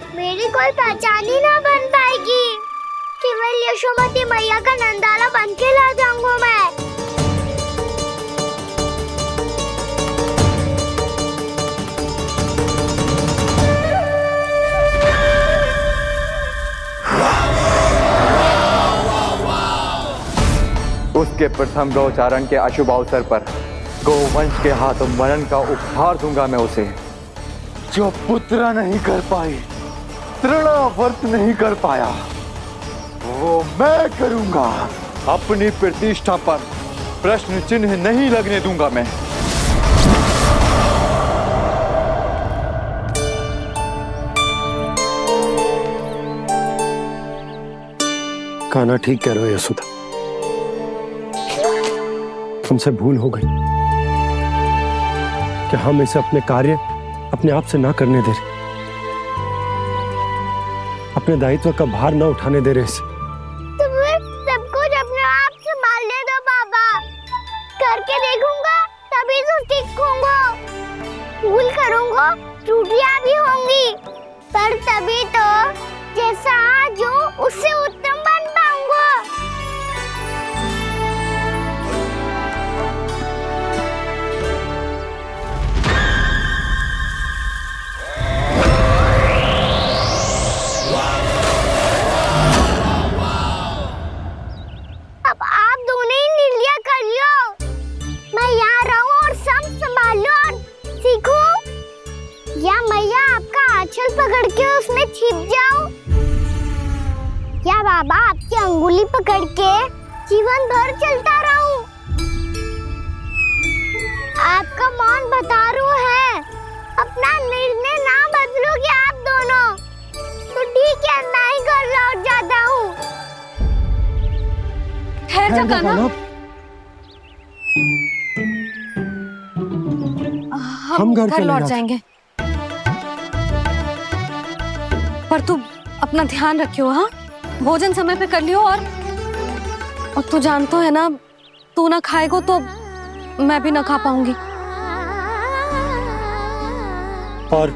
मेरी कोई पहचान ही ना बन पाएगी। केवल यशोमती मैया का नंदाला बन के ला जाऊंगा मैं। उसके प्रथम गौचारण के अशुभ अवसर पर गोवंश के हाथों मरण का उपहार दूंगा मैं उसे। जो पुत्र नहीं कर पाई, तृणावर्त नहीं कर पाया, वो मैं करूंगा। अपनी प्रतिष्ठा पर प्रश्न चिन्ह नहीं लगने दूंगा मैं। कान्हा ठीक कह रहे हो यशोदा, तुमसे भूल हो गई कि हम इसे अपने कार्य अपने आप से ना करने दे रहे, अपने दायित्व का भार ना उठाने दे रहे इसे। तो फिर सब कुछ अपने आप से संभालने दो बाबा। करके देखूंगा तभी तो सीखूंगा। भूल करूंगा, त्रुटियां भी होंगी, पर तभी तो जैसा आज हूँ उससे उत्तम बन पाऊंगा। अब आप दोनों ही निर्णय कर लो। मैं यहाँ रहूं और सब संभालूं और सीखूं, या मैया आपका आंचल पकड़ के उसमें छिप जाऊं, या बाबा आपकी अंगुली पकड़ के जीवन भर चलता रहूं। आपका मौन बतारू है। अपना निर्णय ना बदलोगे आप दोनों तो ठीक है, मैं ही घर लौट जाता हूँ। ठहर जा कान्हा, हम घर लौट जाएंगे, पर तू अपना ध्यान रखियो। हाँ, भोजन समय पे कर लियो। और तू जानतो है ना, तू ना खाएगो तो मैं भी ना खा पाऊंगी। और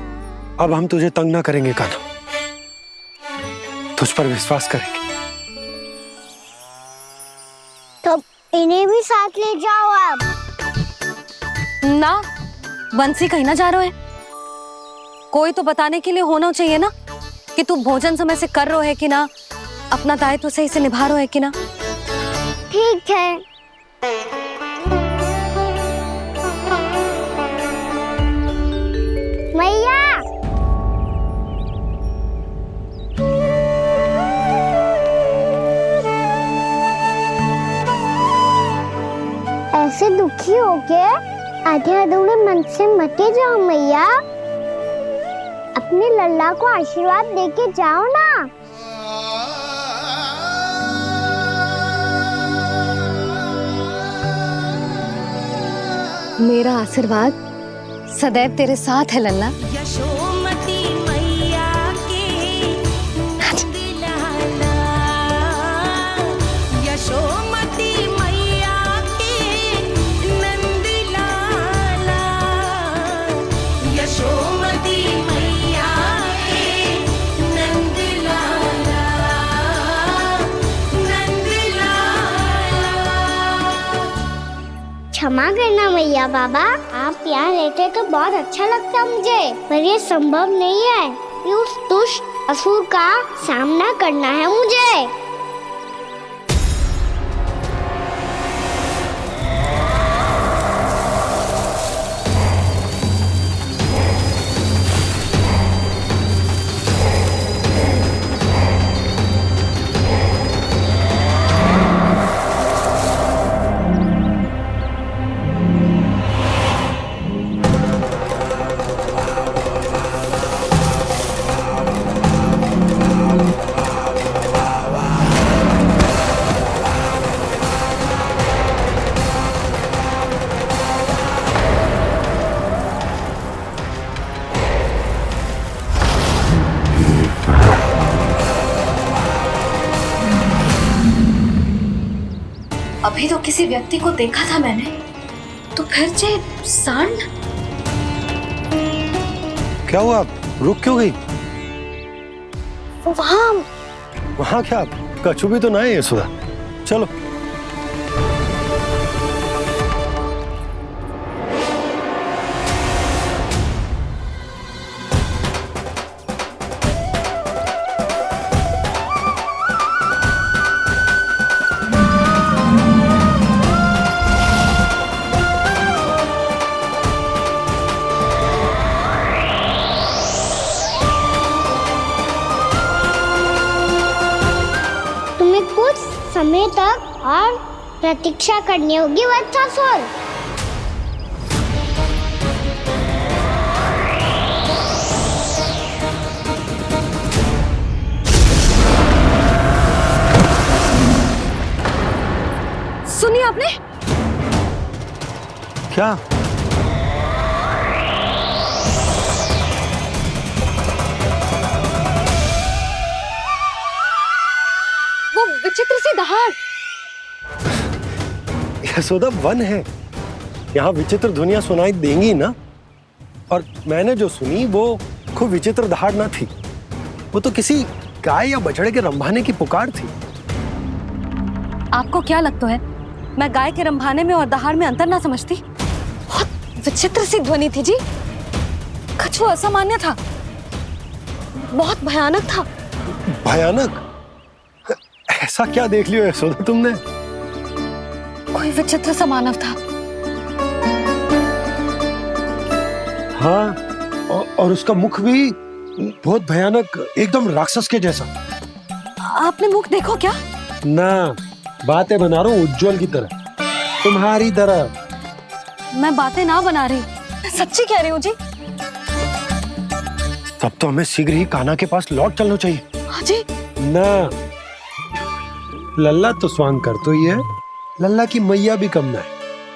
अब हम तुझे तंग ना करेंगे कान्हा, तुझ पर विश्वास करेंगे। तो इन्हें भी साथ ले जाओ आप। ना, बंसी कहीं ना जा रहे है। कोई तो बताने के लिए होना चाहिए ना कि तू भोजन समय से कर रहा है कि ना, अपना दायित्व सही से निभा रहा है कि ना। ठीक है। मैया, ऐसे दुखी हो के आधे अधूरे मन से मत जाओ मैया। अपने लल्ला को आशीर्वाद देके जाओ ना। मेरा आशीर्वाद सदैव तेरे साथ है लल्ला। यशोमती मैया के नंदलाला, यशोमती मैया के नंदलाला, यशोमती मैया के नंदलाला, नंदलाला। क्षमा करना मैया बाबा, आप यहाँ रहते तो बहुत अच्छा लगता मुझे, पर ये संभव नहीं है। ये उस दुष्ट असुर का सामना करना है मुझे। अभी तो किसी व्यक्ति को देखा था मैंने, तो फिर जे सांड। क्या हुआ, रुक क्यों गई? वहाँ वहाँ क्या, कछु भी तो ना है यशोदा। चलो। तुम्हें कुछ समय तक और प्रतीक्षा करनी होगी वत्सासुर। सुनिए आपने? क्या? वो विचित्र सी दहाड़। यशोदा, वन है, यहाँ विचित्र ध्वनियां सुनाई देंगी ना। और मैंने जो सुनी वो खूब विचित्र दहाड़ ना थी, वो तो किसी गाय या बछड़े के रंभाने की पुकार थी। आपको क्या लगता है मैं गाय के रंभाने में और दहाड़ में अंतर ना समझती? बहुत विचित्र सी ध्वनि थी जी, कछु असामान्य था, बहुत भयानक था। भयानक? ऐसा क्या देख लियो यशोदा तुमने? कोई विचित्र सा मानव था। हाँ, और उसका मुख भी बहुत भयानक, एकदम राक्षस के जैसा। आपने मुख देखो क्या? ना, बातें बना रहा हूँ उज्जवल की तरह, तुम्हारी तरह। मैं बातें ना बना रही, मैं सच्ची कह रही हूँ जी। तब तो हमें शीघ्र ही कान्हा के पास लौट चलना चाहिए। हाँ जी। ना, लल्ला तो स्वांग कर तो ही है, लल्ला की मैया भी कम ना है।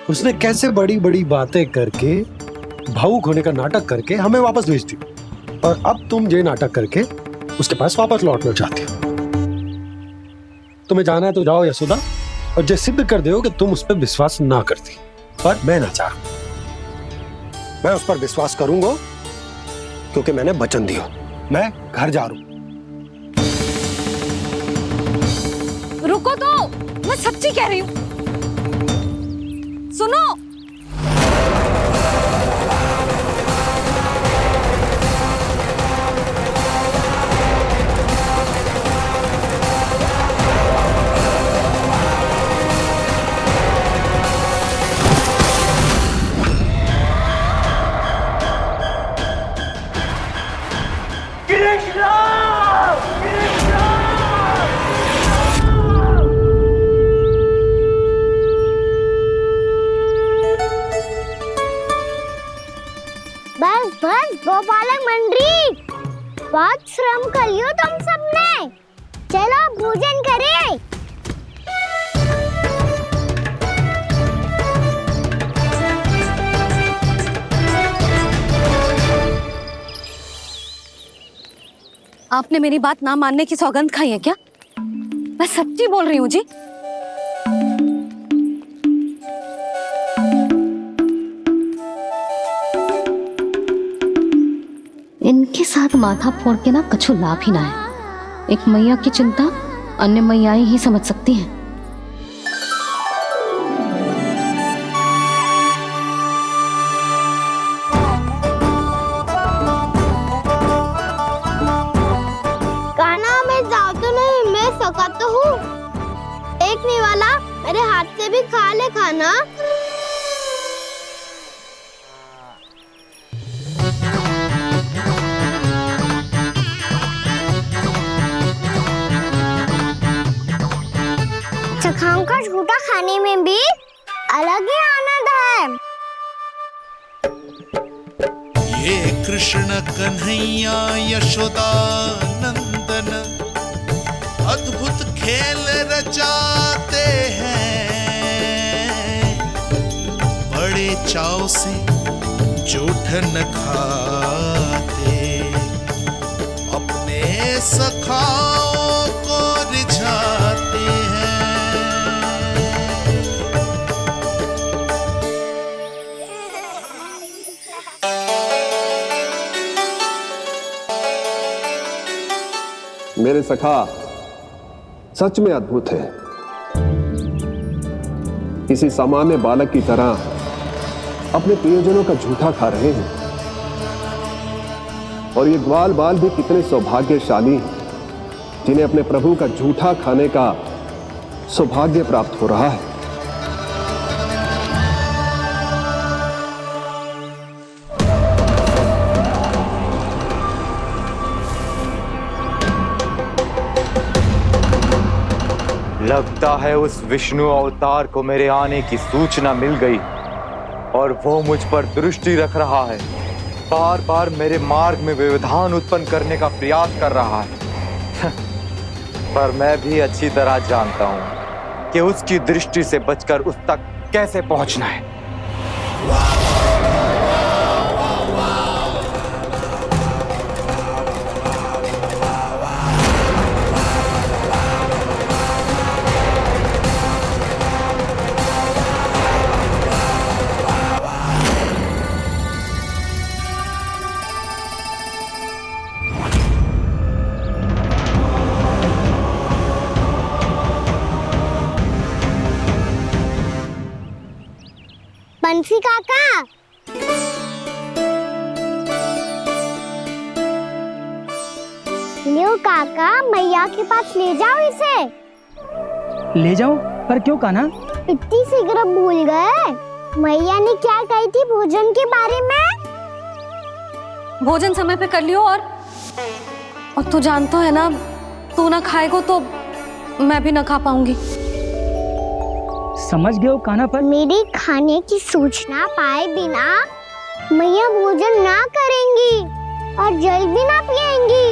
उसने कैसे बड़ी बड़ी बातें करके, भावुक होने का नाटक करके हमें वापस भेज दी, और अब तुम ये नाटक करके उसके पास वापस लौटना चाहती हो। तुम्हें जाना है तो जाओ यशोदा, और ये सिद्ध कर दो कि तुम उस पर विश्वास ना करती। पर मैं ना चाह, मैं उस पर विश्वास करूंगा क्योंकि मैंने वचन दिया। मैं घर जा रहा हूं। रुको तो, मैं सच्ची कह रही हूँ। सुनो, बस बस गोपालक मंडली, बहुत श्रम कर लियो तुम सबने। चलो भोजन करें। आपने मेरी बात ना मानने की सौगंध खाई है क्या? मैं सच्ची बोल रही हूँ जी। इनके साथ माथा फोड़ के ना कछु लाभ ही ना है। एक मैया की चिंता अन्य मैयाएं ही समझ सकती हैं। कान्हा, मैं जाऊँ तो नहीं, मैं सका तो हूँ। एक नहीं वाला, मेरे हाथ से भी खा ले खाना। चखाओं का झूठा खाने में भी अलग ही आनंद है। ये कृष्ण कन्हैया यशोदा नंदन अद्भुत खेल रचाते हैं, बड़े चाव से जूठन खाते, अपने सखाओं को रिझाते हैं। मेरे सखा सच में अद्भुत है। किसी सामान्य बालक की तरह अपने प्रियजनों का झूठा खा रहे हैं। और ये ग्वाल बाल भी कितने सौभाग्यशाली हैं जिन्हें अपने प्रभु का झूठा खाने का सौभाग्य प्राप्त हो रहा है। लगता है उस विष्णु अवतार को मेरे आने की सूचना मिल गई और वो मुझ पर दृष्टि रख रहा है। बार बार मेरे मार्ग में व्यवधान उत्पन्न करने का प्रयास कर रहा है। पर मैं भी अच्छी तरह जानता हूं कि उसकी दृष्टि से बचकर उस तक कैसे पहुंचना है। बंसी काका, लियो काका, मैया के पास ले जाओ इसे। ले जाओ? पर क्यों कान्हा? इतनी शीघ्र भूल गए? मैया ने क्या कही थी भोजन के बारे में? भोजन समय पे कर लियो। और तू जानता है ना, तू ना खाएगा तो मैं भी ना खा पाऊंगी। समझ गए हो कान्हा? पर मेरी खाने की सूचना पाए बिना मैया भोजन ना करेंगी और जल भी ना पिएंगी।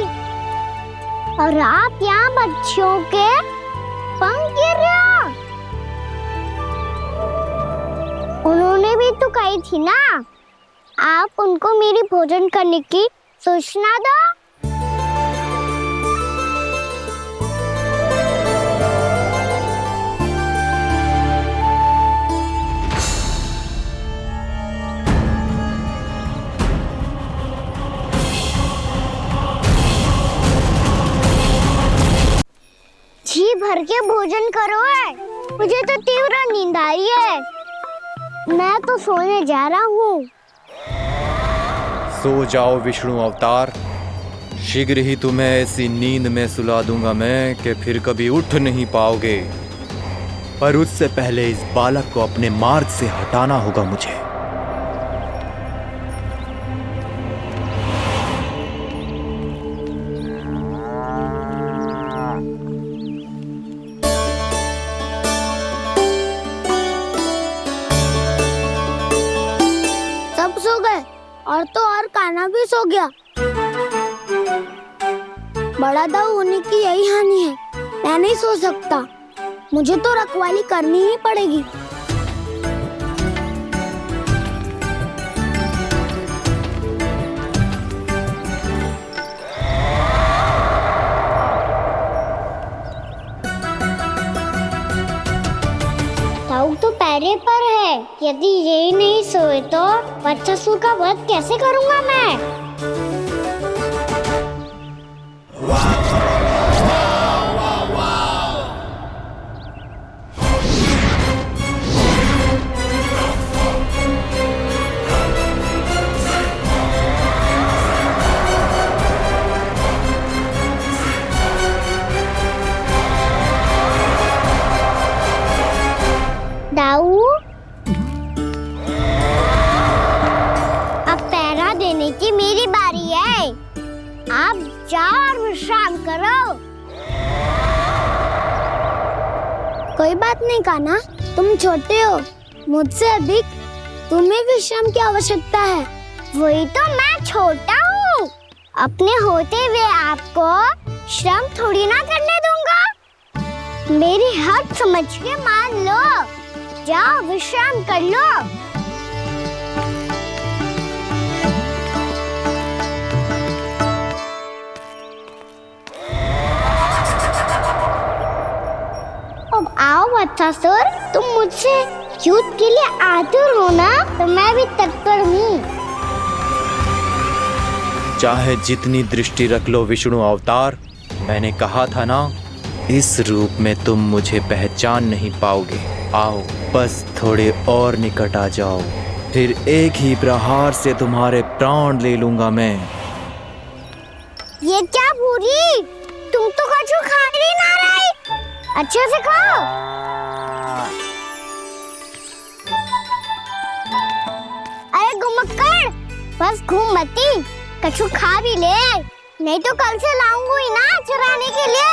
और आप यहाँ बच्चों के पंख गिर रहे हो। उन्होंने भी तो कही थी ना, आप उनको मेरी भोजन करने की सूचना दो। जी भर के भोजन करो है, मुझे तो तीव्र नींद आई है। मैं तो सोने जा रहा हूँ। सो जाओ विष्णु अवतार, शीघ्र ही तुम्हें ऐसी नींद में सुला दूंगा मैं कि फिर कभी उठ नहीं पाओगे। पर उससे पहले इस बालक को अपने मार्ग से हटाना होगा मुझे। सब सो गए और तो और कान्हा भी सो गया। बड़ा दाऊ होने की यही हानि है। मैं नहीं सो सकता, मुझे तो रखवाली करनी ही पड़ेगी। दाऊ तो पैरे पर है। यदि यही नहीं सोए तो बच्चासुर का वध कैसे करूंगा मैं? दाऊ, अब पहरा देने की मेरी बारी है। आप जाओ और विश्राम करो। कोई बात नहीं कान्हा, तुम छोटे हो, मुझसे अधिक तुम्हें विश्राम की आवश्यकता है। वही तो, मैं छोटा हूँ, अपने होते हुए आपको श्रम थोड़ी ना करने दूंगा। मेरी हद समझ के मान लो। जाओ विश्राम कर लो। अब आओ बच्चासुर, तुम मुझसे युद्ध के लिए आतुर हो ना, तो मैं भी तत्पर हूँ। चाहे जितनी दृष्टि रख लो विष्णु अवतार, मैंने कहा था ना, इस रूप में तुम मुझे पहचान नहीं पाओगे। आओ, बस थोड़े और निकट आ जाओ, फिर एक ही प्रहार से तुम्हारे प्राण ले लूंगा मैं। ये क्या भूरी, तुम तो कछु खा ही ना रही, अच्छे से खाओ। अरे घुमक्कड़, बस घूम मती, कछु खा भी ले, नहीं तो कल से लाऊंगी ही ना चराने के लिए।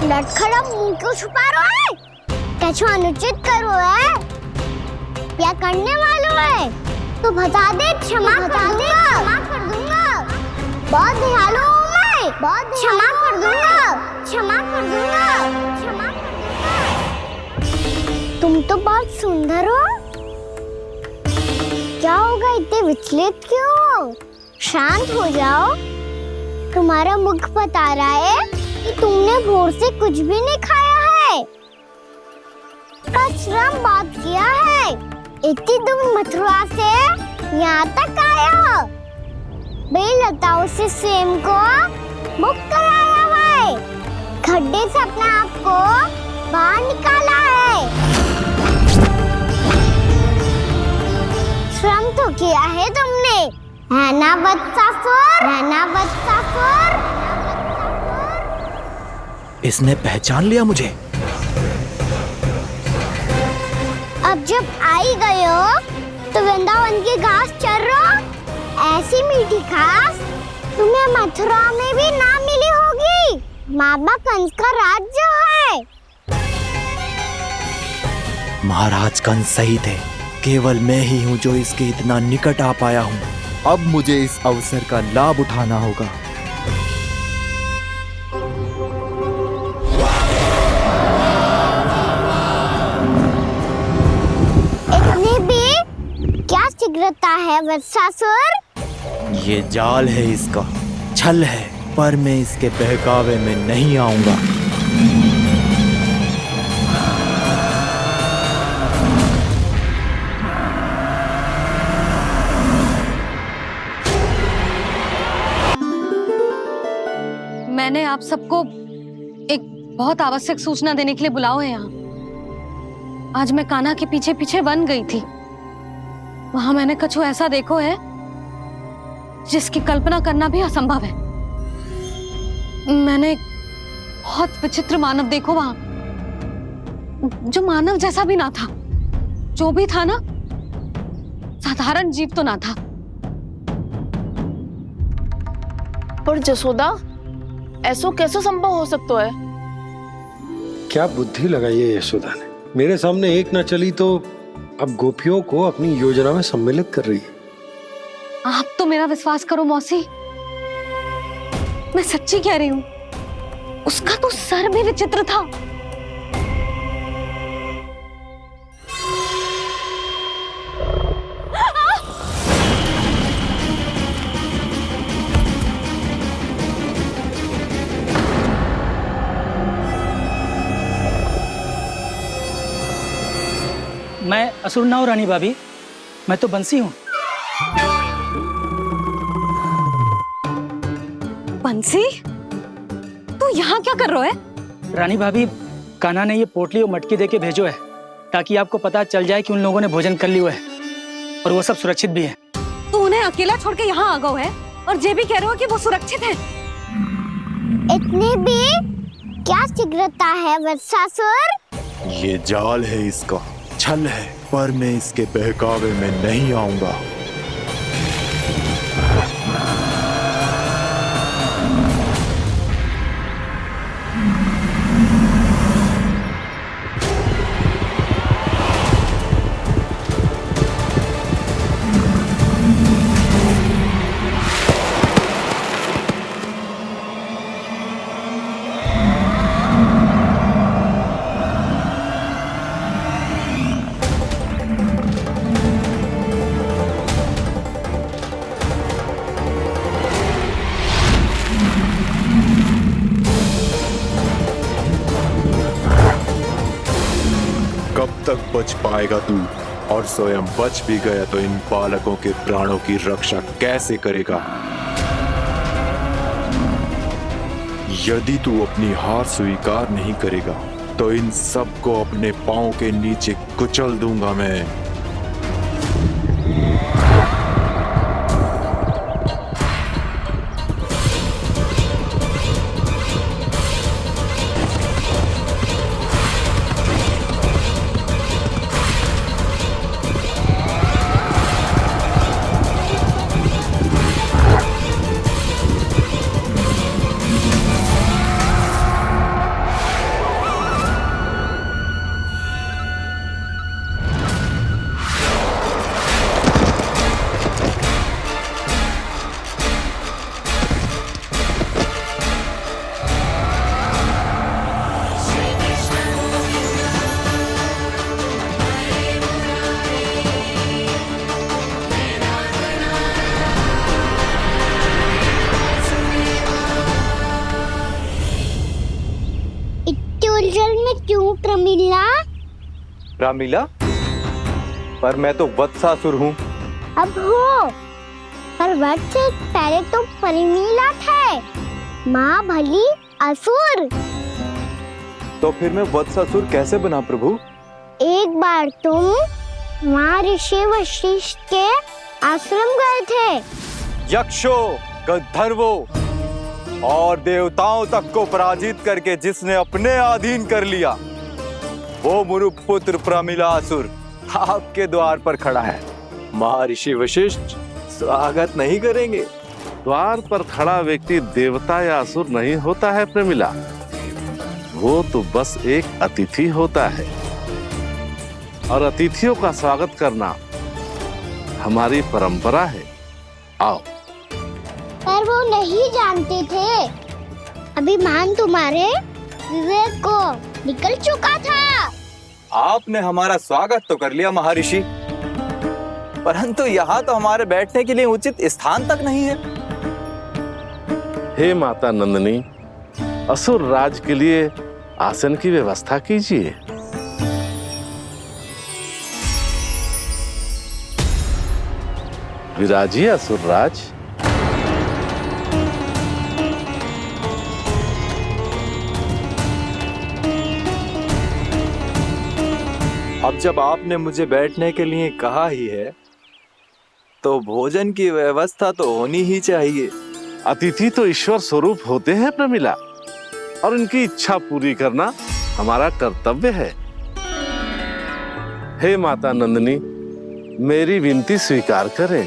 लटखड़ा मुंह क्यों छुपा रहा है? कछु अनुचित करो है या करने वालों है तो बता दे, क्षमा कर दूंगा। बहुत दयालु हूँ मैं, बहुत क्षमा कर दूंगा। तुम तो बहुत सुंदर हो, क्या होगा, इतने विचलित क्यों हो? शांत हो जाओ, तुम्हारा मुख बता रहा है कि तुमने भोर से कुछ भी नहीं खाया है, श्रम बात किया है, इतनी दूर मथुरा से यहाँ तक आया हो, बेलताओं से स्वयं को मुक्त कराया हुआ है, खड्डे से अपने आप को बाहर निकाला है, श्रम तो किया है तुमने, है ना वत्सासुर? इसने पहचान लिया मुझे। अब जब आई गए हो तो वृंदावन की घास चर रहो, ऐसी मीठी घास तुम्हें मथुरा में भी ना मिली होगी। मामा कंस का राज्य है। महाराज कंस सही थे, केवल मैं ही हूँ जो इसके इतना निकट आ पाया हूँ। अब मुझे इस अवसर का लाभ उठाना होगा। इतने भी क्या शीघ्रता है वत्सासुर? ये जाल है इसका, छल है, पर मैं इसके बहकावे में नहीं आऊंगा। मैंने आप सबको एक बहुत आवश्यक सूचना देने के लिए बुलाओ है यहाँ। आज मैं कान्हा के पीछे पीछे वन गई थी, वहां मैंने कछु ऐसा देखो है जिसकी कल्पना करना भी असंभव है। मैंने बहुत विचित्र मानव देखो वहां, जो मानव जैसा भी ना था, जो भी था ना साधारण जीव तो ना था। पर जसोदा, ऐसो कैसे संभव हो सकता है? क्या बुद्धि लगाई है यशोदा ने, मेरे सामने एक ना चली तो अब गोपियों को अपनी योजना में सम्मिलित कर रही है। आप तो मेरा विश्वास करो मौसी, मैं सच्ची कह रही हूँ, उसका तो सर भी विचित्र था। मैं असुर ना हूं रानी भाभी, मैं तो बंसी हूँ। बंसी, तू यहाँ क्या कर रहा है? रानी भाभी, कान्हा ने ये पोटली और मटकी देके भेजो है ताकि आपको पता चल जाए कि उन लोगों ने भोजन कर लिया है और वो सब सुरक्षित भी है। तू उन्हें अकेला छोड़ के यहाँ आ गए है और ये भी कह रहे हो कि वो सुरक्षित है। इतनी भी क्या शीघ्रता है वत्सासुर? ये जाल है इसका, छल है, पर मैं इसके बहकावे में नहीं आऊंगा। तक बच पाएगा तू? और स्वयं बच भी गया तो इन बालकों के प्राणों की रक्षा कैसे करेगा? यदि तू अपनी हार स्वीकार नहीं करेगा तो इन सबको अपने पांव के नीचे कुचल दूंगा मैं। उलझन में क्यों प्रमिला? रामीला, पर मैं तो वत्सासुर हूँ। अब हो, पर वत्स से पहले तो प्रमिला थे, माँ भली असुर। तो फिर मैं वत्सासुर कैसे बना प्रभु? एक बार तुम वहाँ ऋषि वशिष्ठ के आश्रम गए थे। यक्षों, गंधर्वों और देवताओं तक को पराजित करके जिसने अपने अधीन कर लिया, वो मुरुपुत्र प्रमिलासुर आपके द्वार पर खड़ा है। महर्षि वशिष्ठ स्वागत नहीं करेंगे। द्वार पर खड़ा व्यक्ति देवता या असुर नहीं होता है प्रमिला, वो तो बस एक अतिथि होता है और अतिथियों का स्वागत करना हमारी परंपरा है। आओ। पर वो नहीं जानते थे, अभिमान तुम्हारे विवेक को निकल चुका था। आपने हमारा स्वागत तो कर लिया महर्षि, परंतु यहाँ तो हमारे बैठने के लिए उचित स्थान तक नहीं है। हे माता नंदिनी, असुर राज के लिए आसन की व्यवस्था कीजिए। विराजिए असुर राज। अब जब आपने मुझे बैठने के लिए कहा ही है, तो भोजन की व्यवस्था तो होनी ही चाहिए। अतिथि तो ईश्वर स्वरूप होते हैं प्रमिला, और उनकी इच्छा पूरी करना हमारा कर्तव्य है। हे माता नंदिनी, मेरी विनती स्वीकार करें।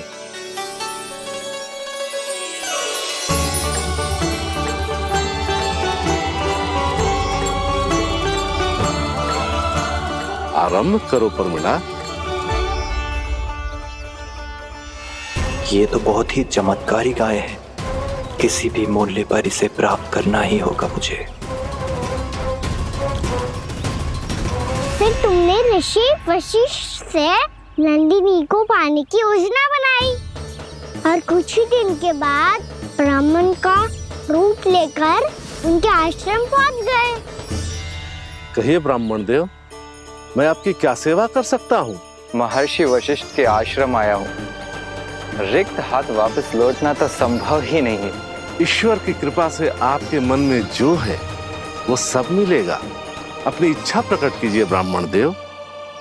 आरंभ करो प्रमिला। ये तो बहुत ही चमत्कारी गाय है, किसी भी मूल्य पर इसे प्राप्त करना ही होगा मुझे। फिर तुमने ऋषि वशिष्ठ से नंदिनी को पाने की योजना बनाई और कुछ ही दिन के बाद ब्राह्मण का रूप लेकर उनके आश्रम पहुंच गए। कहिए ब्राह्मण देव, मैं आपकी क्या सेवा कर सकता हूँ? महर्षि वशिष्ठ के आश्रम आया हूँ। रिक्त हाथ वापस लौटना तो संभव ही नहीं है। ईश्वर की कृपा से आपके मन में जो है वो सब मिलेगा। अपनी इच्छा प्रकट कीजिए ब्राह्मण देव।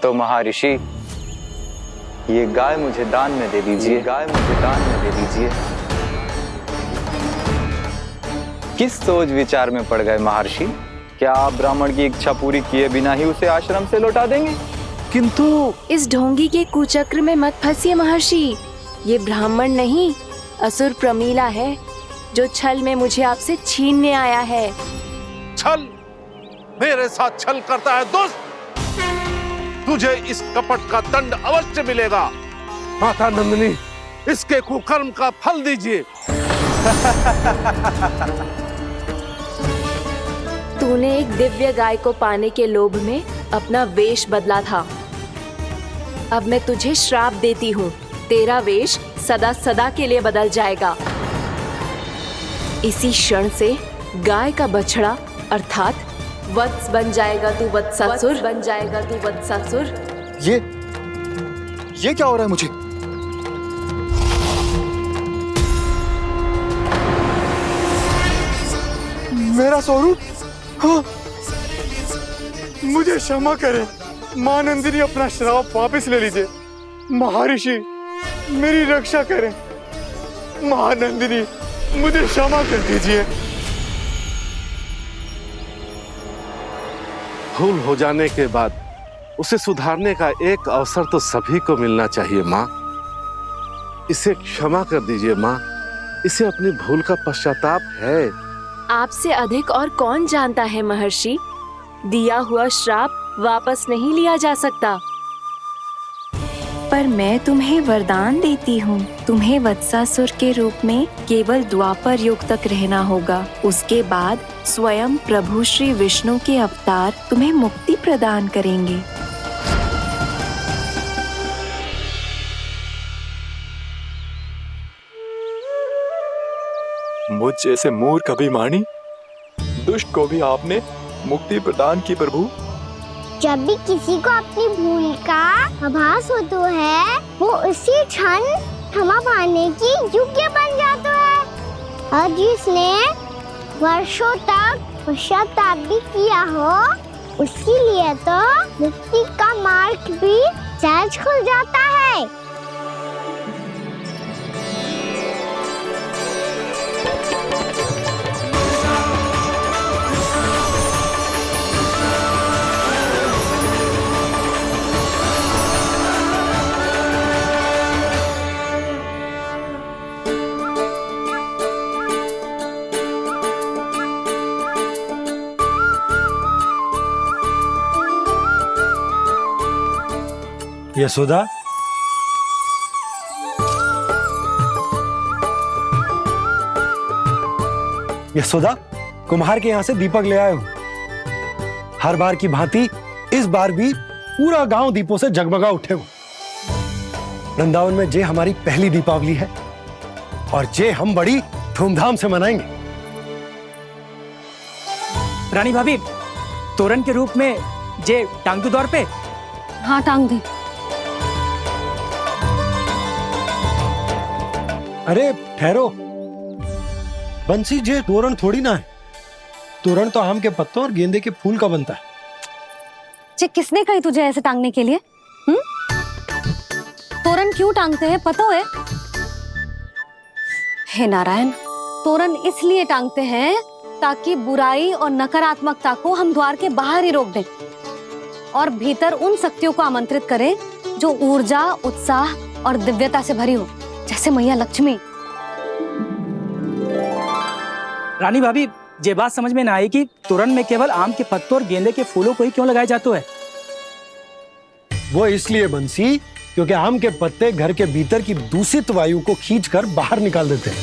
तो महर्षि, ये गाय मुझे दान में दे दीजिए। गाय मुझे दान में दे दीजिए। किस सोच विचार में पड़ गए महर्षि? क्या आप ब्राह्मण की इच्छा पूरी किए बिना ही उसे आश्रम से लौटा देंगे? किंतु इस ढोंगी के कुचक्र में मत फंसिए महर्षि। ये ब्राह्मण नहीं, असुर प्रमिला है, जो छल में मुझे आपसे छीनने आया है। छल? मेरे साथ छल करता है दुष्ट? तुझे इस कपट का दंड अवश्य मिलेगा। माता नंदिनी, इसके कुकर्म का फल दीजिए। तूने एक दिव्य गाय को पाने के लोभ में अपना वेश बदला था। अब मैं तुझे श्राप देती हूँ, तेरा वेश सदा सदा के लिए बदल जाएगा। इसी क्षण से गाय का बछड़ा अर्थात वत्स बन जाएगा तू वत्सासुर, बन जाएगा तू वत्सासुर। ये क्या हो रहा है मुझे? मेरा स्वरूप? हाँ। मुझे क्षमा करें मां नंदिनी, अपना श्राप वापस ले लीजिए। महर्षि मेरी रक्षा करें। महानंदिनी मुझे क्षमा कर दीजिए। भूल हो जाने के बाद उसे सुधारने का एक अवसर तो सभी को मिलना चाहिए माँ। इसे क्षमा कर दीजिए माँ, इसे अपनी भूल का पश्चाताप है। आपसे अधिक और कौन जानता है महर्षि, दिया हुआ श्राप वापस नहीं लिया जा सकता। पर मैं तुम्हें वरदान देती हूँ, तुम्हें वत्सासुर के रूप में केवल द्वापर युग तक रहना होगा। उसके बाद स्वयं प्रभु श्री विष्णु के अवतार तुम्हें मुक्ति प्रदान करेंगे। मुझ जैसे मूर्ख अभिमानी दुष्ट को भी आपने मुक्ति प्रदान की प्रभु। जब भी किसी को अपनी भूल का आभास होता है, वो उसी क्षण क्षमा पाने की योग्य बन जाता है। और जिसने वर्षों तक पश्चाताप भी किया हो, उसके लिए तो मुक्ति का मार्ग भी सहज खुल जाता है। यशोदा, यशोदा, कुम्हार के यहाँ से दीपक ले आए हूं। हर बार की भांति इस बार भी पूरा गांव दीपों से जगमगा उठे हो। वृंदावन में जे हमारी पहली दीपावली है और जे हम बड़ी धूमधाम से मनाएंगे। रानी भाभी, तोरण के रूप में जे टांग दो दौर पे। हाँ, टांग दे। अरे ठहरो, बंसी, जे तोरण थोड़ी ना है। तोरण तो आम के पत्तों और गेंदे के फूल का बनता है। किसने कही तुझे ऐसे टांगने के लिए? तोरण क्यों टांगते हैं पता है? हे नारायण, तोरण इसलिए टांगते हैं ताकि बुराई और नकारात्मकता को हम द्वार के बाहर ही रोक दें और भीतर उन शक्तियों को आमंत्रित करें जो ऊर्जा, उत्साह और दिव्यता से भरी हो, जैसे मैया लक्ष्मी। रानी भाभी, ये बात समझ में ना आई कि तोरण में केवल आम के पत्तों और गेंदे के फूलों को ही क्यों लगाया जाता है? वो इसलिए बंसी, क्योंकि आम के पत्ते घर के भीतर की दूषित वायु को खींचकर बाहर निकाल देते हैं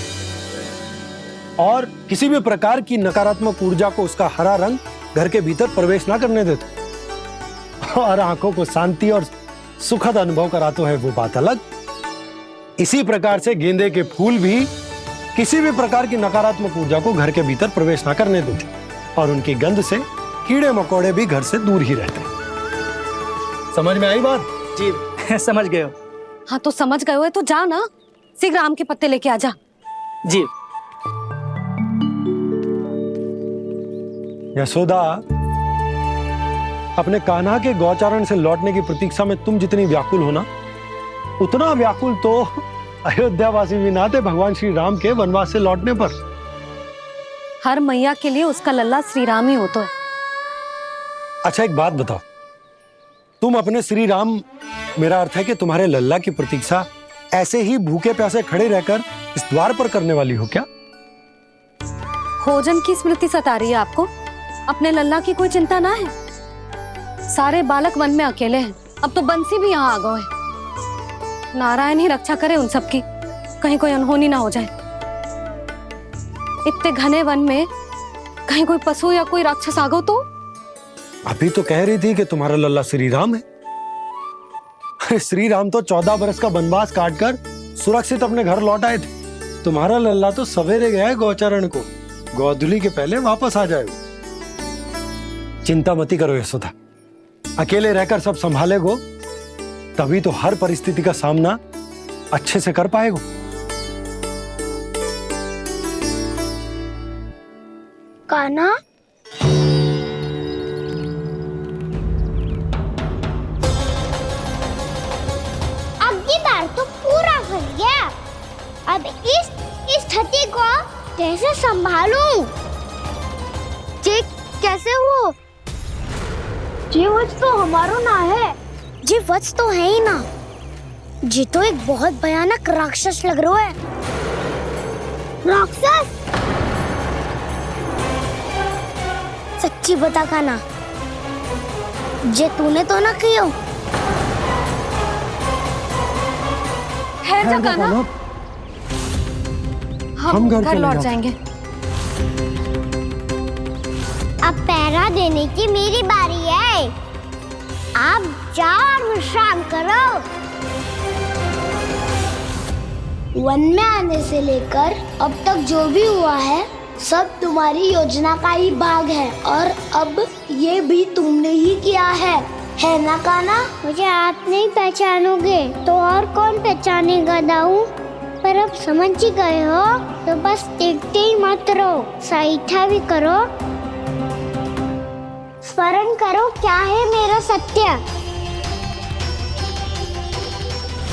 और किसी भी प्रकार की नकारात्मक ऊर्जा को उसका हरा रंग घर के भीतर प्रवेश ना करने देते और आंखों को शांति और सुखद अनुभव कराता है, वो बात अलग। इसी प्रकार से गेंदे के फूल भी किसी भी प्रकार की नकारात्मक ऊर्जा को घर के भीतर प्रवेश ना करने देते और उनकी गंध से कीड़े मकोड़े भी घर से दूर ही रहते हैं। समझ में आई बात? जी समझ गए हो। हाँ, तो समझ गए हो तो जा ना, शीघ्र आम के पत्ते लेके आ जा। जी। यशोदा, अपने कान्हा के गौचारण से लौटने की प्रतीक्षा में तुम जितनी व्याकुल हो ना, उतना व्याकुल तो अयोध्यावासी भी ना थे भगवान श्री राम के वनवास से लौटने पर। हर मैया के लिए उसका लल्ला श्री राम ही होता है। अच्छा, एक बात बताओ, तुम अपने श्री राम, मेरा अर्थ है कि तुम्हारे लल्ला की प्रतीक्षा ऐसे ही भूखे प्यासे खड़े रहकर इस द्वार पर करने वाली हो क्या? भोजन की स्मृति सता रही है आपको? अपने लल्ला की कोई चिंता ना है। सारे बालक वन में अकेले हैं, अब तो बंसी भी यहाँ आ गए हैं। नारायण ही रक्षा करे उन सबकी, कहीं कोई अनहोनी ना हो जाए। इतने घने वन में कहीं कोई पशु या कोई राक्षस आ गो तो? अभी तो कह रही थी कि तुम्हारा लल्ला श्री राम है। श्री राम तो 14 बरस का वनवास काटकर सुरक्षित अपने घर लौट आए थे। तुम्हारा लल्ला तो सवेरे गया है गौचरण को, गोधूली के पहले वापस आ जाएगा। चिंता मती करो यशोदा, अकेले रहकर सब संभालेगो तभी तो हर परिस्थिति का सामना अच्छे से कर पाएगो। कान्हा, अब की बार तो पूरा फंस गया। अब इस स्थिति को कैसे संभालूं? जी कैसे हो? जी वच तो हमारो ना है। जी वच तो है ही ना। जी तो एक बहुत भयानक राक्षस लग रहा है। राक्षस? सच्ची बता कान्हा, जे तूने तो ना कियो? है जा कान्हा, हम घर लौट जाएंगे। अब पहरा देने की मेरी बारी है। आप जाओ और विश्राम करो। वन में आने से लेकर अब तक जो भी हुआ है सब तुम्हारी योजना का ही भाग है, और अब ये भी तुमने ही किया है ना कान्हा? मुझे आप नहीं पहचानोगे तो और कौन पहचानेगा दाऊ? पर अब समझ ही गए हो तो बस देखते ही मत रहो, सईठा भी करो। स्मरण करो क्या है मेरा सत्य।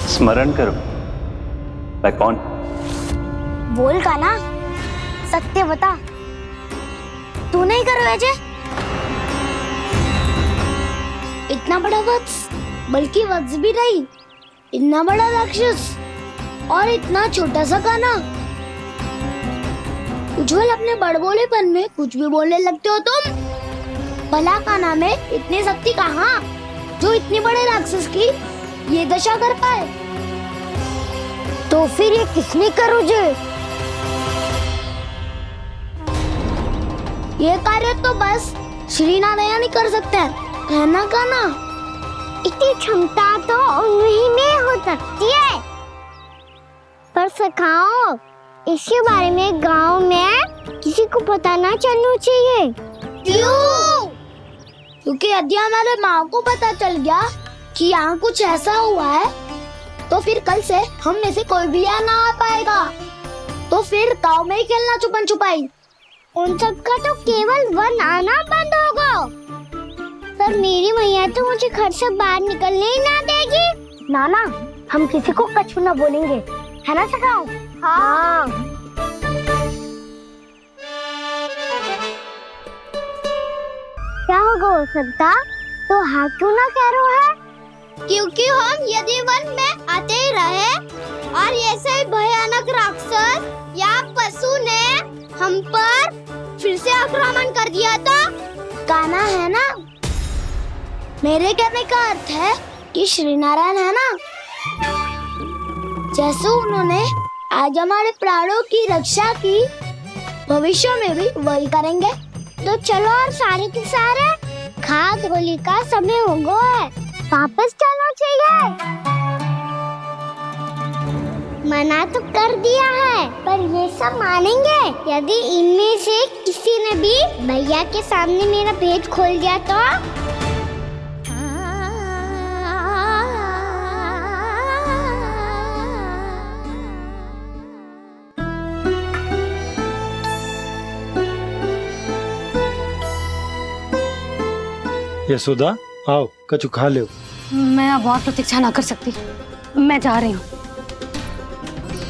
स्मरण करो? मैं कौन? बोल कान्हा, सत्य बता। तू नहीं करो अजय? इतना बड़ा वत्स, बल्कि वत्स भी नहीं, इतना बड़ा राक्षस और इतना छोटा सा कान्हा। उज्जवल अपने बड़बोलेपन में कुछ भी बोलने लगते हो तुम। भला कान्हा में इतनी शक्ति कहाँ जो इतने बड़े राक्षस की ये दशा कर पाए? तो फिर ये किसने करो जे? ये कार्य तो बस श्री नारायण ही कर सकते हैं, है ना कान्हा? इतनी क्षमता तो उन्हीं में हो सकती है, पर सिखाओ इसके बारे में गांव में किसी को पता ना चलना चाहिए। क्यों? क्योंकि यदि हमारे माँ को पता चल गया कि यहाँ कुछ ऐसा हुआ है तो फिर कल से हम में से कोई भी यहाँ ना आ पाएगा। तो फिर गांव में ही खेलना छुपन छुपाई। उन सब का तो केवल वन आना बंद होगा। पर मेरी मैया तो मुझे घर से बाहर निकलने ही ना देगी। नाना, हम किसी को कछु ना बोलेंगे, है ना सखाओ? हाँ। क्या होगा हो सकता? तो हाँ क्यों ना कह रहा है? क्योंकि हम यदि वन में आते ही रहे और ऐसे भयानक राक्षस या पशु ने हम पर फिर से आक्रमण कर दिया तो कान्हा, है ना? मेरे कहने का अर्थ है कि श्री नारायण है ना, जैसे उन्होंने आज हमारे प्राणों की रक्षा की, भविष्य में भी वही करेंगे। तो चलो और सारे के सारे खाद होली का समय हो गया है, वापस चलना चाहिए। मना तो कर दिया है, पर ये सब मानेंगे यदि इनमें से किसी ने भी भैया के सामने मेरा भेद खोल दिया तो? यशोदा, आओ कछु खा लो। मैं अब और प्रतीक्षा ना कर सकती, मैं जा रही हूँ।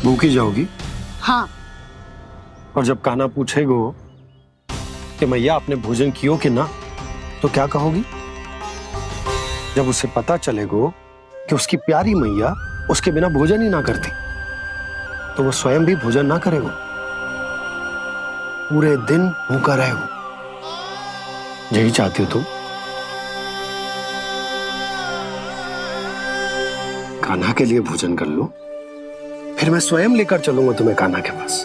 भूखी जाओगी? हाँ। और जब कान्हा पूछेगो कि मैया आपने भोजन कियो कि ना, तो क्या कहोगी? जब उसे पता चलेगो कि उसकी प्यारी मैया उसके बिना भोजन ही ना करती, तो वो स्वयं भी भोजन ना करेगो, पूरे दिन भूखा रहेगो। यही चाहती हो तुम? कान्हा के लिए भोजन कर लो, फिर मैं स्वयं लेकर चलूंगा तुम्हें कान्हा के पास।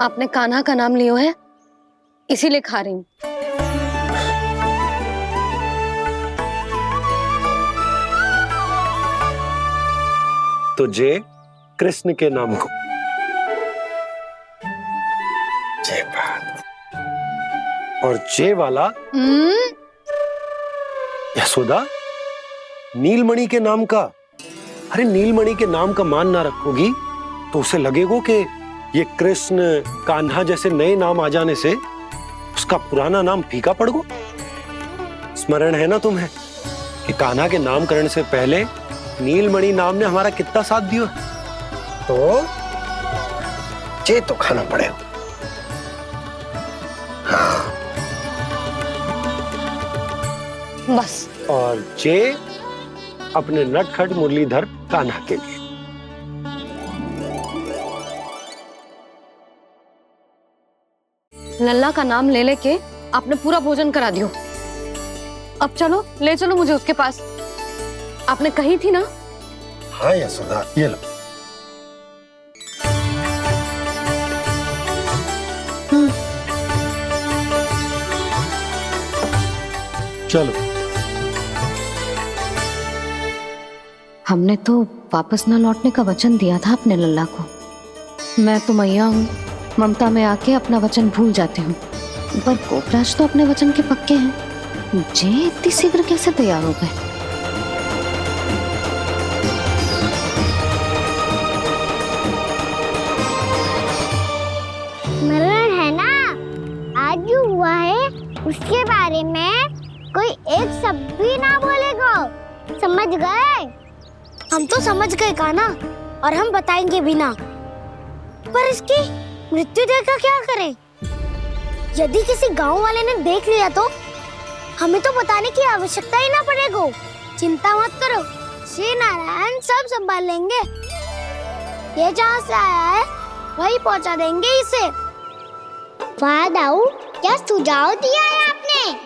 आपने कान्हा का नाम लियो है, इसीलिए खा रही हूँ। तो जे कृष्ण के नाम को। जे बात। और जे वाला यशोदा नीलमणि के नाम का। अरे नीलमणि के नाम का मान ना रखोगी तो उसे लगेगा कि ये कृष्ण कान्हा जैसे नए नाम आ जाने से उसका पुराना नाम फीका पड़ गो। स्मरण है ना तुम्हें कि कान्हा के नामकरण से पहले नीलमणि नाम ने हमारा कितना साथ दिया। तो जे तो खाना पड़ेगा। हाँ। बस। और जे अपने नटखट मुरलीधर कान्हा के लिए। लल्ला का नाम ले लेके आपने पूरा भोजन करा दियो। अब चलो, ले चलो मुझे उसके पास। आपने कही थी ना। हाँ यशोदा, ये लो। चलो। हमने तो वापस न लौटने का वचन दिया था अपने लल्ला को। मैं तो मैया हूँ, ममता में आके अपना वचन भूल जाती हूँ, पर गोपराज तो अपने वचन के पक्के हैं। जे इतनी शीघ्र कैसे तैयार हो गए? स्मरण है ना, आज जो हुआ है उसके बारे में कोई एक शब्द भी ना बोलेगा। समझ गए? हम तो समझ गए कान्हा, और हम बताएंगे भी ना। पर इसकी मृत्यु देखकर क्या करें? यदि किसी गांव वाले ने देख लिया तो हमें तो बताने की आवश्यकता ही ना पड़ेगा। चिंता मत करो, श्री नारायण सब संभाल लेंगे। ये जहाँ से आया है वही पहुँचा देंगे इसे। वाह दाऊ, क्या सुझाव दिया है आपने।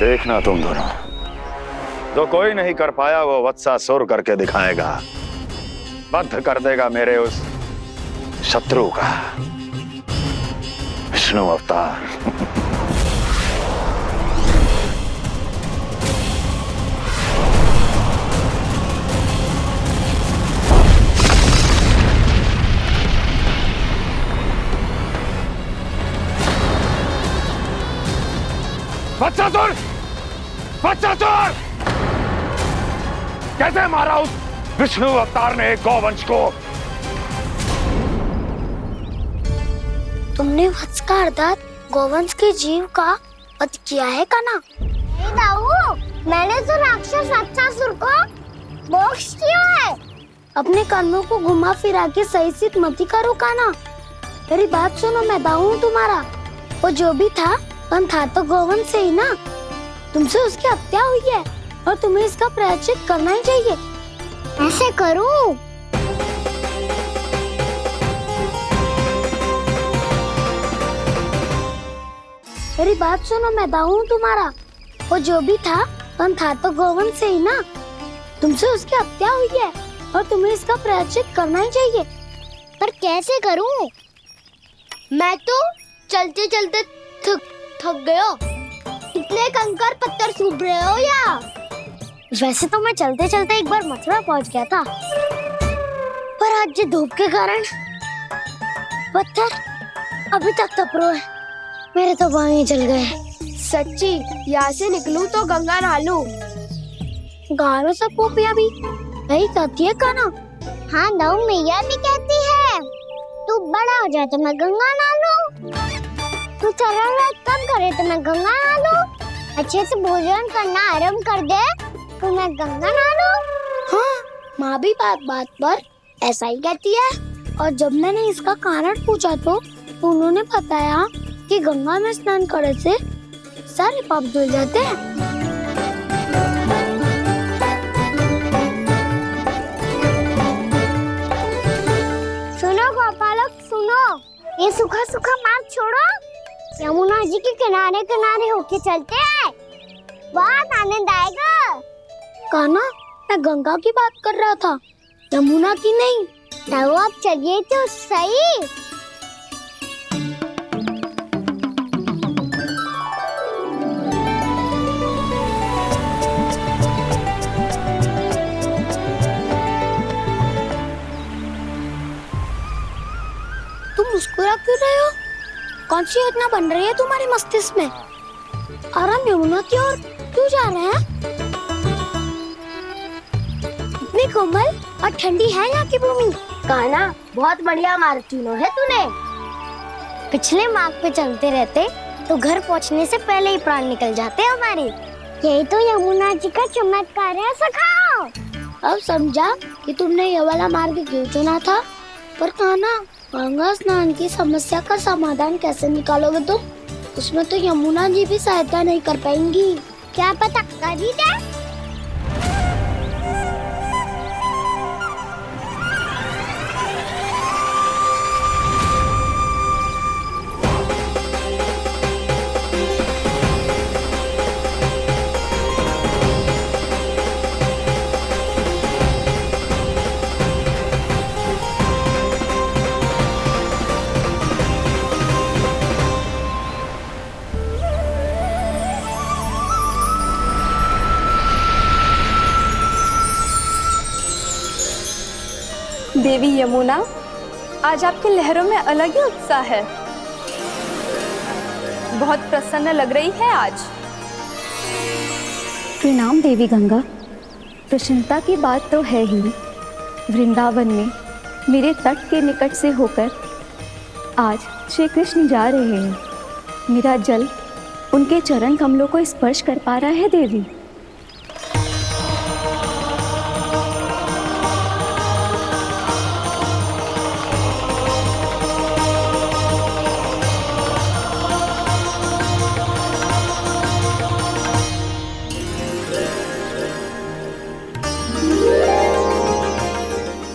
देखना तुम दोनों, जो कोई नहीं कर पाया वो वत्सासुर करके दिखाएगा। बद्ध कर देगा मेरे उस शत्रु का विष्णु अवतार। वत्सासुर! वत्सासुर! कैसे मारा उस विष्णु अवतार ने गौवंश को? तुमने वत्स का अर्थात गौवंश के जीव का वध किया है कान्हा। दाऊ, मैंने तो राक्षस वत्सासुर को मोक्ष दिया है। अपने कर्मों को घुमा फिरा के सही सिद्ध मत करो कान्हा। मेरी बात सुनो, मैं दाऊ हूँ तुम्हारा। वो जो भी था पर था तो गौवंश से ही ना। तुमसे उसकी हत्या हुई है और तुम्हें इसका प्रायश्चित करना ही चाहिए। ऐसे करूं? मेरी बात सुनो, मैं दाऊ हूँ तुम्हारा। वो जो भी था तो गौवंश से ही ना। तुमसे उसकी हत्या हुई है और तुम्हें इसका प्रायश्चित करना ही चाहिए। पर कैसे करूं? मैं तो चलते चलते थक गयो। इतने कंकर पत्थर सूख रहे हो या? वैसे तो मैं चलते चलते एक बार मथुरा पहुंच गया था, पर आज ये धूप के कारण पत्थर अभी तक तप रहे हैं। मेरे तो पाँव ही जल गए। सच्ची, यहाँ से निकलूं तो गंगा नहा लूं। गारों सब पोपिया भी यही कहती है कान्हा। हाँ दाऊ, मैया भी कहती है तू बड़ा हो जाए तो मैं गंगा नहा लूं, तू चरण व्रत कम करे तो मैं गंगा नहा लूं, अच्छे से भोजन करना आरंभ कर दे तो मैं गंगा नहा लूं। हाँ, माँ भी बात बात पर ऐसा ही कहती है। और जब मैंने इसका कारण पूछा तो उन्होंने बताया कि गंगा में स्नान करने से सारे पाप धुल जाते हैं। सुनो गोपालक, सुनो, ये सूखा सूखा मार्ग छोड़ो, यमुना जी के किनारे किनारे होके चलते हैं, बहुत आनंद आएगा। कान्हा, मैं गंगा की बात कर रहा था, यमुना की नहीं। तो आप चलिए तो सही। मुस्कुरा क्यों रहे हो? कौन सी योजना बन रही है तुम्हारे मस्तिष्क में? और हम यमुना की ओर क्यों जा रहे हैं? इतनी कोमल और ठंडी है यहाँ की भूमि। कान्हा, बहुत बढ़िया मार्ग चुना है तूने। पिछले मार्ग पे चलते रहते तो घर पहुँचने से पहले ही प्राण निकल जाते हमारे। यही तो यमुना जी का चमत्कार है सखा। अब समझा कि तुमने ये वाला मार्ग क्यों चुना था। पर कान्हा, गंगा स्नान की समस्या का समाधान कैसे निकालोगे तुम? उसमें तो यमुना जी भी सहायता नहीं कर पाएंगी। क्या पता कर ही दे। देवी यमुना, आज आपकी लहरों में अलग ही उत्साह है। बहुत प्रसन्न लग रही है आज। प्रणाम देवी गंगा। प्रसन्नता की बात तो है ही। वृंदावन में मेरे तट के निकट से होकर आज श्री कृष्ण जा रहे हैं। मेरा जल उनके चरण कमलों को स्पर्श कर पा रहा है देवी।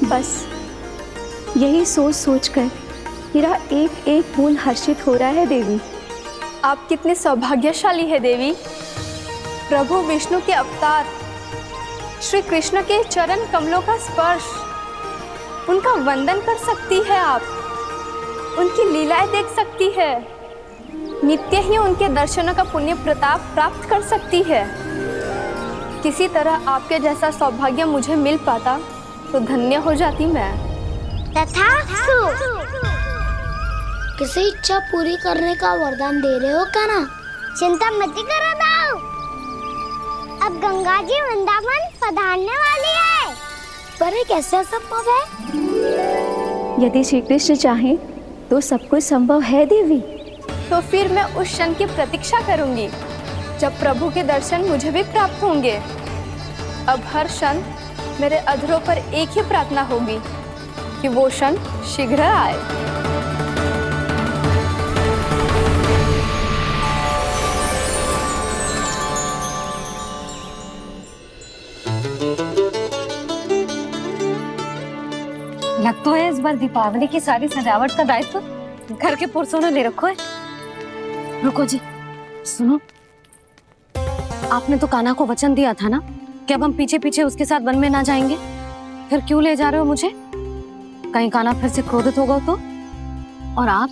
बस यही सोच सोचकर मेरा एक एक मूल हर्षित हो रहा है देवी। आप कितने सौभाग्यशाली है देवी। प्रभु विष्णु के अवतार श्री कृष्ण के चरण कमलों का स्पर्श, उनका वंदन कर सकती है आप, उनकी लीलाएं देख सकती है, नित्य ही उनके दर्शनों का पुण्य प्रताप प्राप्त कर सकती है। किसी तरह आपके जैसा सौभाग्य मुझे मिल पाता तो धन्य हो जाती मैं। किसी इच्छा पूरी करने का वरदान दे रहे हो क्या ना? चिंता मत करो दाऊ। अब गंगा जी वृंदावन पधारने वाली है। पर ये कैसे संभव है? यदि श्री कृष्ण चाहे तो सब कुछ संभव है देवी। तो फिर मैं उस क्षण की प्रतीक्षा करूंगी जब प्रभु के दर्शन मुझे भी प्राप्त होंगे। अब हर क्षण मेरे अधरों पर एक ही प्रार्थना होगी कि वो क्षण शीघ्र आए। लग तो है इस बार दीपावली की सारी सजावट का दायित्व घर के पुरुषों ने ले रखो है। रुको जी, सुनो, आपने तो कान्हा को वचन दिया था ना कि अब हम पीछे पीछे उसके साथ वन में ना जाएंगे। फिर क्यों ले जा रहे हो मुझे? कहीं कान्हा फिर से क्रोधित होगा तो? और आप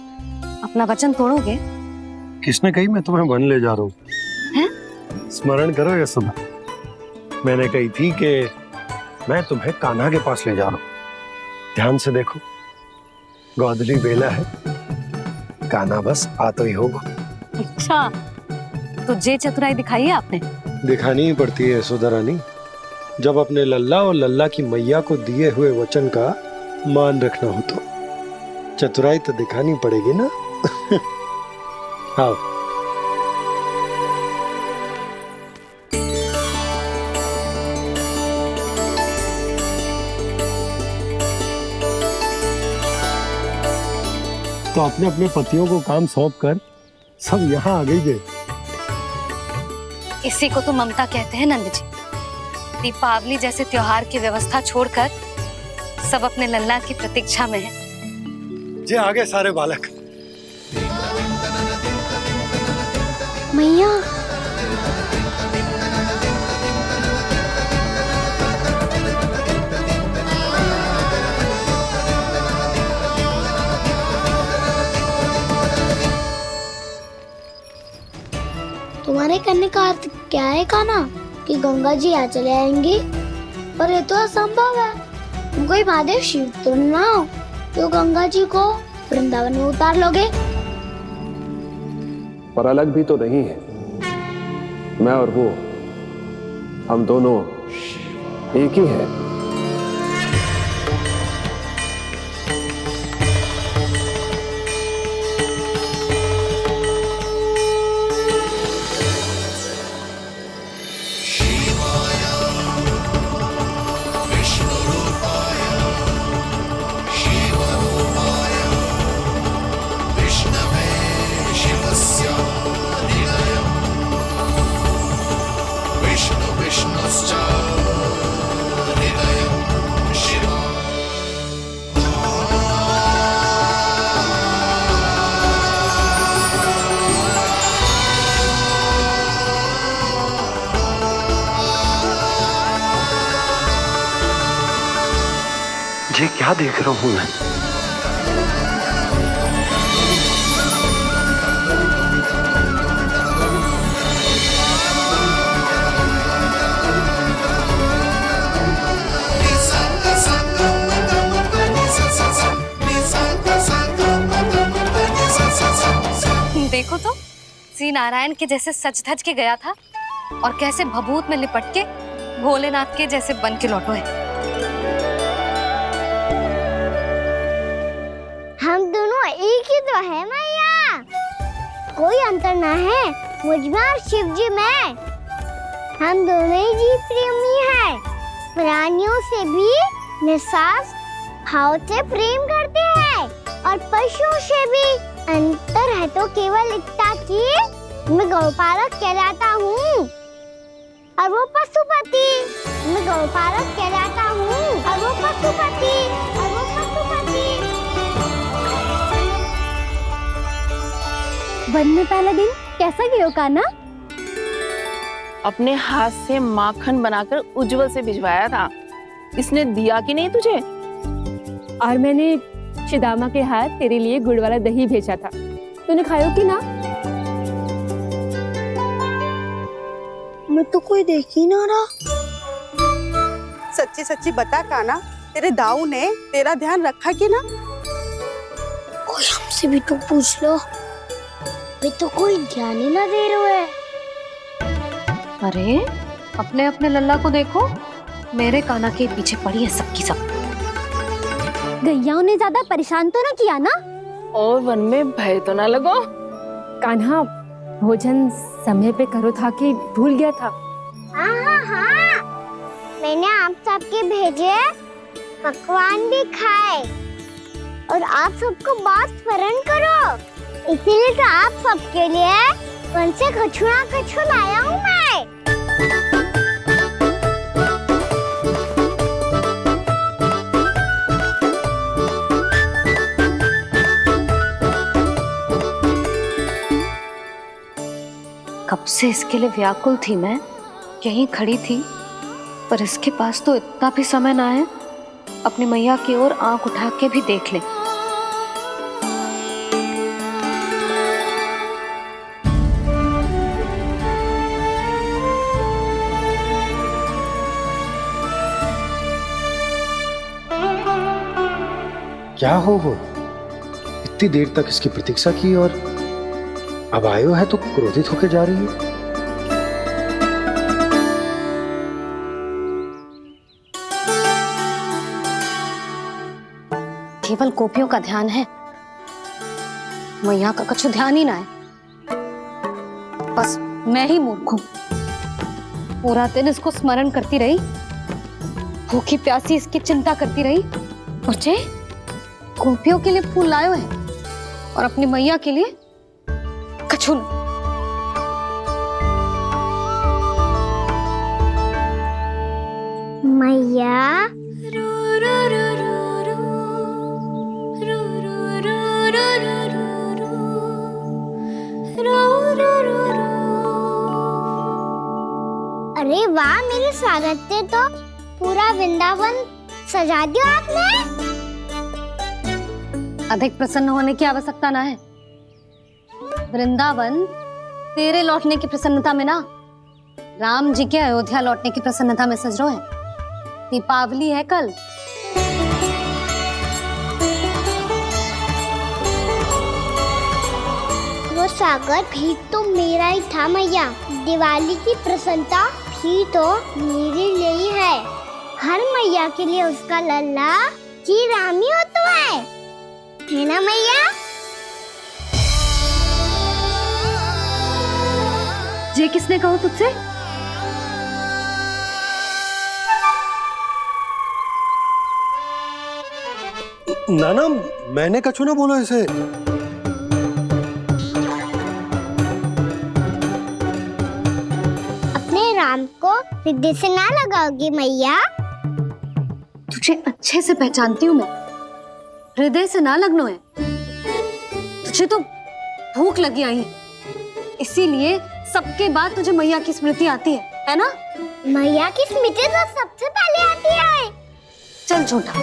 अपना वचन तोड़ोगे? किसने कही मैं तुम्हें वन ले जा रहा हूँ? स्मरण करो ये सुबह मैंने कही थी कि मैं तुम्हें कान्हा के पास ले जा रहा हूँ। ध्यान से देखो, गोधली बेला है, कान्हा बस आ तो ही होगा। अच्छा, तो जे चतुराई दिखाई है आपने? दिखानी ही पड़ती है यशोदा रानी, जब अपने लल्ला और लल्ला की मैया को दिए हुए वचन का मान रखना हो तो चतुराई तो दिखानी पड़ेगी ना। आओ। तो अपने अपने पतियों को काम सौंप कर सब यहाँ आ गई थे। इसी को तो ममता कहते हैं नंद जी। दीपावली जैसे त्योहार की व्यवस्था छोड़कर सब अपने लल्ला की प्रतीक्षा में हैं। जे आगे सारे बालक। मैया, तुम्हारे कहने का अर्थ क्या है कान्हा? कि गंगा जी यहाँ चले आएंगी? पर ये तो असंभव है। तुम कोई महादेव शिव तो ना हो जो गंगा जी को वृंदावन में उतार लोगे? पर अलग भी तो नहीं है। मैं और वो, हम दोनों एक ही हैं। ये क्या देख रहा हूं मैं? देखो तो श्री नारायण के जैसे सज धज के गया था और कैसे भभूत में लिपट के भोलेनाथ के जैसे बन के लौटो है। हम दोनों एक ही तो है मैया, कोई अंतर ना है मुझ में और शिव जी में। हम दोनों ही जीव प्रेमी हैं, प्राणियों से भी निस्वार्थ भाव से प्रेम करते हैं और पशुओं से भी। अंतर है तो केवल इतना कि मैं गौपालक कहलाता हूँ और वो पशुपति। मैं गौपालक कहलाता हूँ और वो पशुपति। वन में पहला दिन कैसा गया कान्हा? अपने हाथ से माखन बनाकर उज्जवल से भिजवाया था। इसने दिया कि नहीं तुझे? और मैंने शिदामा के हाथ तेरे लिए गुड़ वाला दही भेजा था, तूने खाया कि ना? मैं तो कोई देख ही ना रहा। सच्ची सच्ची बता कान्हा, तेरे दाऊ ने तेरा ध्यान रखा कि ना? कोई हमसे भी तो पूछ लो, वे तो कोई ध्यान ही ना दे रहे हैं। अरे अपने अपने लल्ला को देखो, मेरे कान्हा के पीछे पड़ी है सबकी सब। गैयाओं ने ज्यादा परेशान तो ना किया ना? और वन में भय तो ना लगो? कान्हा भोजन समय पे करो था कि भूल गया था? हाँ, मैंने आप सबके भेजे पकवान भी खाए और आप सबको बात स्मरण करो, इसीलिए तो आप सबके लिए वन से कछुआ लाया हूँ मैं। कब से इसके लिए व्याकुल थी मैं, यहीं खड़ी थी, पर इसके पास तो इतना भी समय ना है अपनी मैया की ओर आंख उठा के भी देख ले। क्या हो इतनी देर तक इसकी प्रतीक्षा की और अब आयो है तो क्रोधित होकर जा रही है। केवल गोपियों का ध्यान है, मैया का कुछ ध्यान ही ना है। बस मैं ही मूर्ख हूं, पूरा दिन इसको स्मरण करती रही, भूखी प्यासी इसकी चिंता करती रही, और जे गोपियों के लिए फूल लायो है और अपनी मैया के लिए कछु नहीं। मैया अरे वाह, मेरे स्वागत से तो पूरा वृंदावन सजा दिया आपने। अधिक प्रसन्न होने की आवश्यकता ना है। वृंदावन तेरे लौटने की प्रसन्नता में ना, राम जी के अयोध्या लौटने की प्रसन्नता में सज रहा है। दीपावली है कल। वो सागर भी तो मेरा ही था मैया। दिवाली की प्रसन्नता भी तो मेरे लिए ही है। हर मैया के लिए उसका लल्ला जी रामी होता है ना मैया? ये किसने कहा तुझसे? नाना, मैंने कछु ना बोला इसे। अपने राम को हृदय से ना लगाओगी मैया? तुझे अच्छे से पहचानती हूँ मैं, हृदय से ना लगनो है। तुझे तो भूख लगी आई, इसीलिए सबके बाद तुझे मैया की स्मृति आती है ना? मैया की स्मृति तो सबसे पहले आती है। चल छोटा।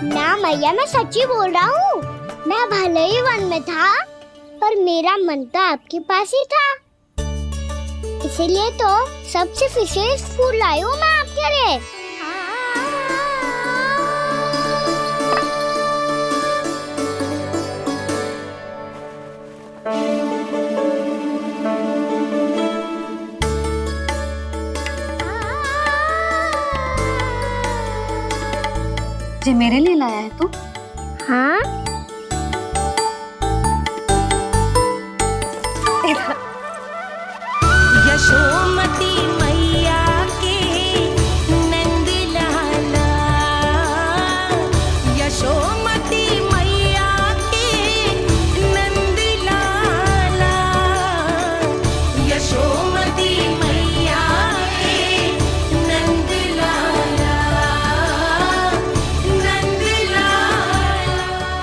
ना मैया, मैं सच्ची बोल रहा हूँ। मैं भले ही वन में था, पर मेरा मन तो आपके पास ही था। इसीलिए तो सबसे विशेष फूल लाई हूँ मैं आपके लिए। ये मेरे लिए लाया है तू? हाँ। यशोमती मैया के नंद लाला, यशोमती मैया के नंद लाला, यशोमती मैया के नंद लाला, नंद लाला।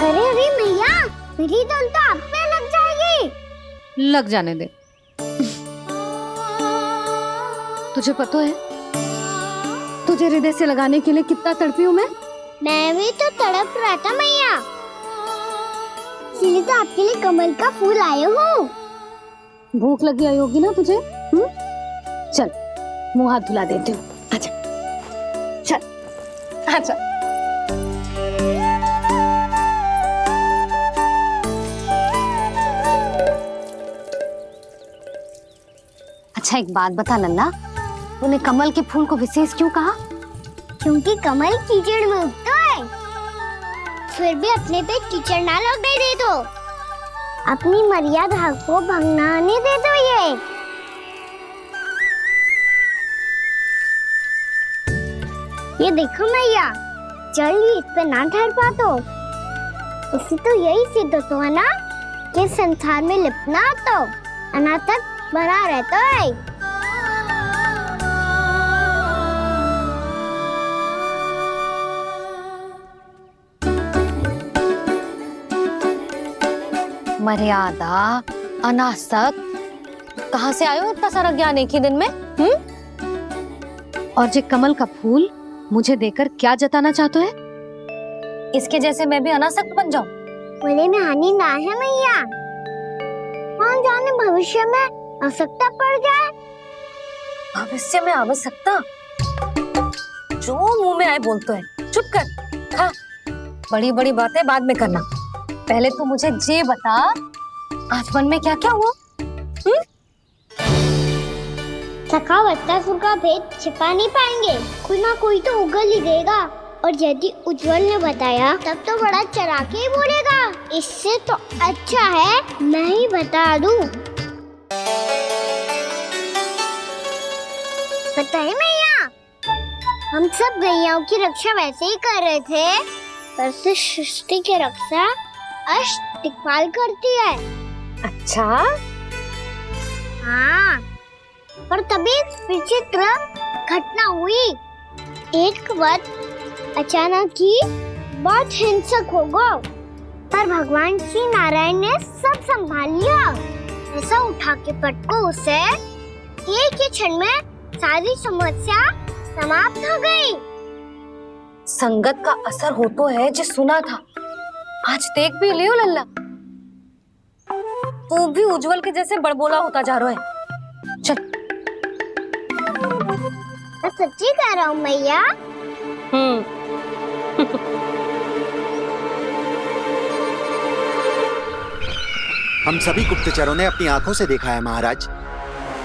अरे अरे मैया, मेरी धुन तो आप पे लग जाएगी। लग जाने दे। तुझे पता है तुझे हृदय से लगाने के लिए कितना तड़पी हूँ मैं? मैं भी तो तड़प रहा था मैया, इसलिए तो आपके लिए कमल का फूल आए हूँ। भूख लगी आई होगी ना तुझे? चल मुंह हाथ धुला देती हूँ। आजा चल आजा। अच्छा एक बात बता लल्ला, तूने कमल के फूल को विशेष क्यों कहा? क्योंकि कमल कीचड़ में उगता है, फिर भी अपने पे कीचड़ ना लगने दे दो। अपनी मर्यादा को भंगना नहीं दे दो। ये देखो मैया, जल भी इस पे ना ठहर पा तो उससे तो यही सिद्ध होता है ना कि संसार में लिपना तो अनाथ तक बना रहता है। मर्यादा, अनासक, कहाँ से आयो इतना सारा ज्ञान एक ही दिन में? और ये कमल का फूल मुझे देकर क्या जताना चाहते है? इसके जैसे मैं भी अनासक्त बन जाऊं? बोले में हानि ना है मैया, कौन जाने भविष्य में आवश्यकता पड़ जाए। भविष्य में आवश्यकता? जो मुंह में आए बोलते हैं, चुप कर। हाँ, बड़ी बड़ी बातें बाद में करना, पहले तो मुझे ये बता आज मन में क्या क्या हुआ? सखावत्तासुर का भेद छिपा नहीं पाएंगे, कोई ना कोई तो उगल ही देगा। और यदि उज्जवल ने बताया तब तो बड़ा चढ़ा के ही बोलेगा। इससे तो अच्छा है मैं ही बता दूं। पता है मैया, हम सब गैयाओं की रक्षा वैसे ही कर रहे थे, पर से सृष्टि की रक्षा अष्ट दिक्पाल करती है। अच्छा? हाँ, पर तभी विचित्र घटना हुई। एक वक्त अचानक ही बहुत हिंसक हो गया, पर भगवान श्री नारायण ने सब संभाल लिया। ऐसा उठा के पटको उसे, एक ही क्षण में सारी समस्या समाप्त हो गई। संगत का असर हो तो है, जो सुना था आज देख भी लियो लल्ला, तू भी उज्जवल के जैसे बड़बोला होता जा रहा है। चल। मैं सच्ची कह रहा हूँ मैया। हम सभी गुप्तचरों ने अपनी आंखों से देखा है महाराज।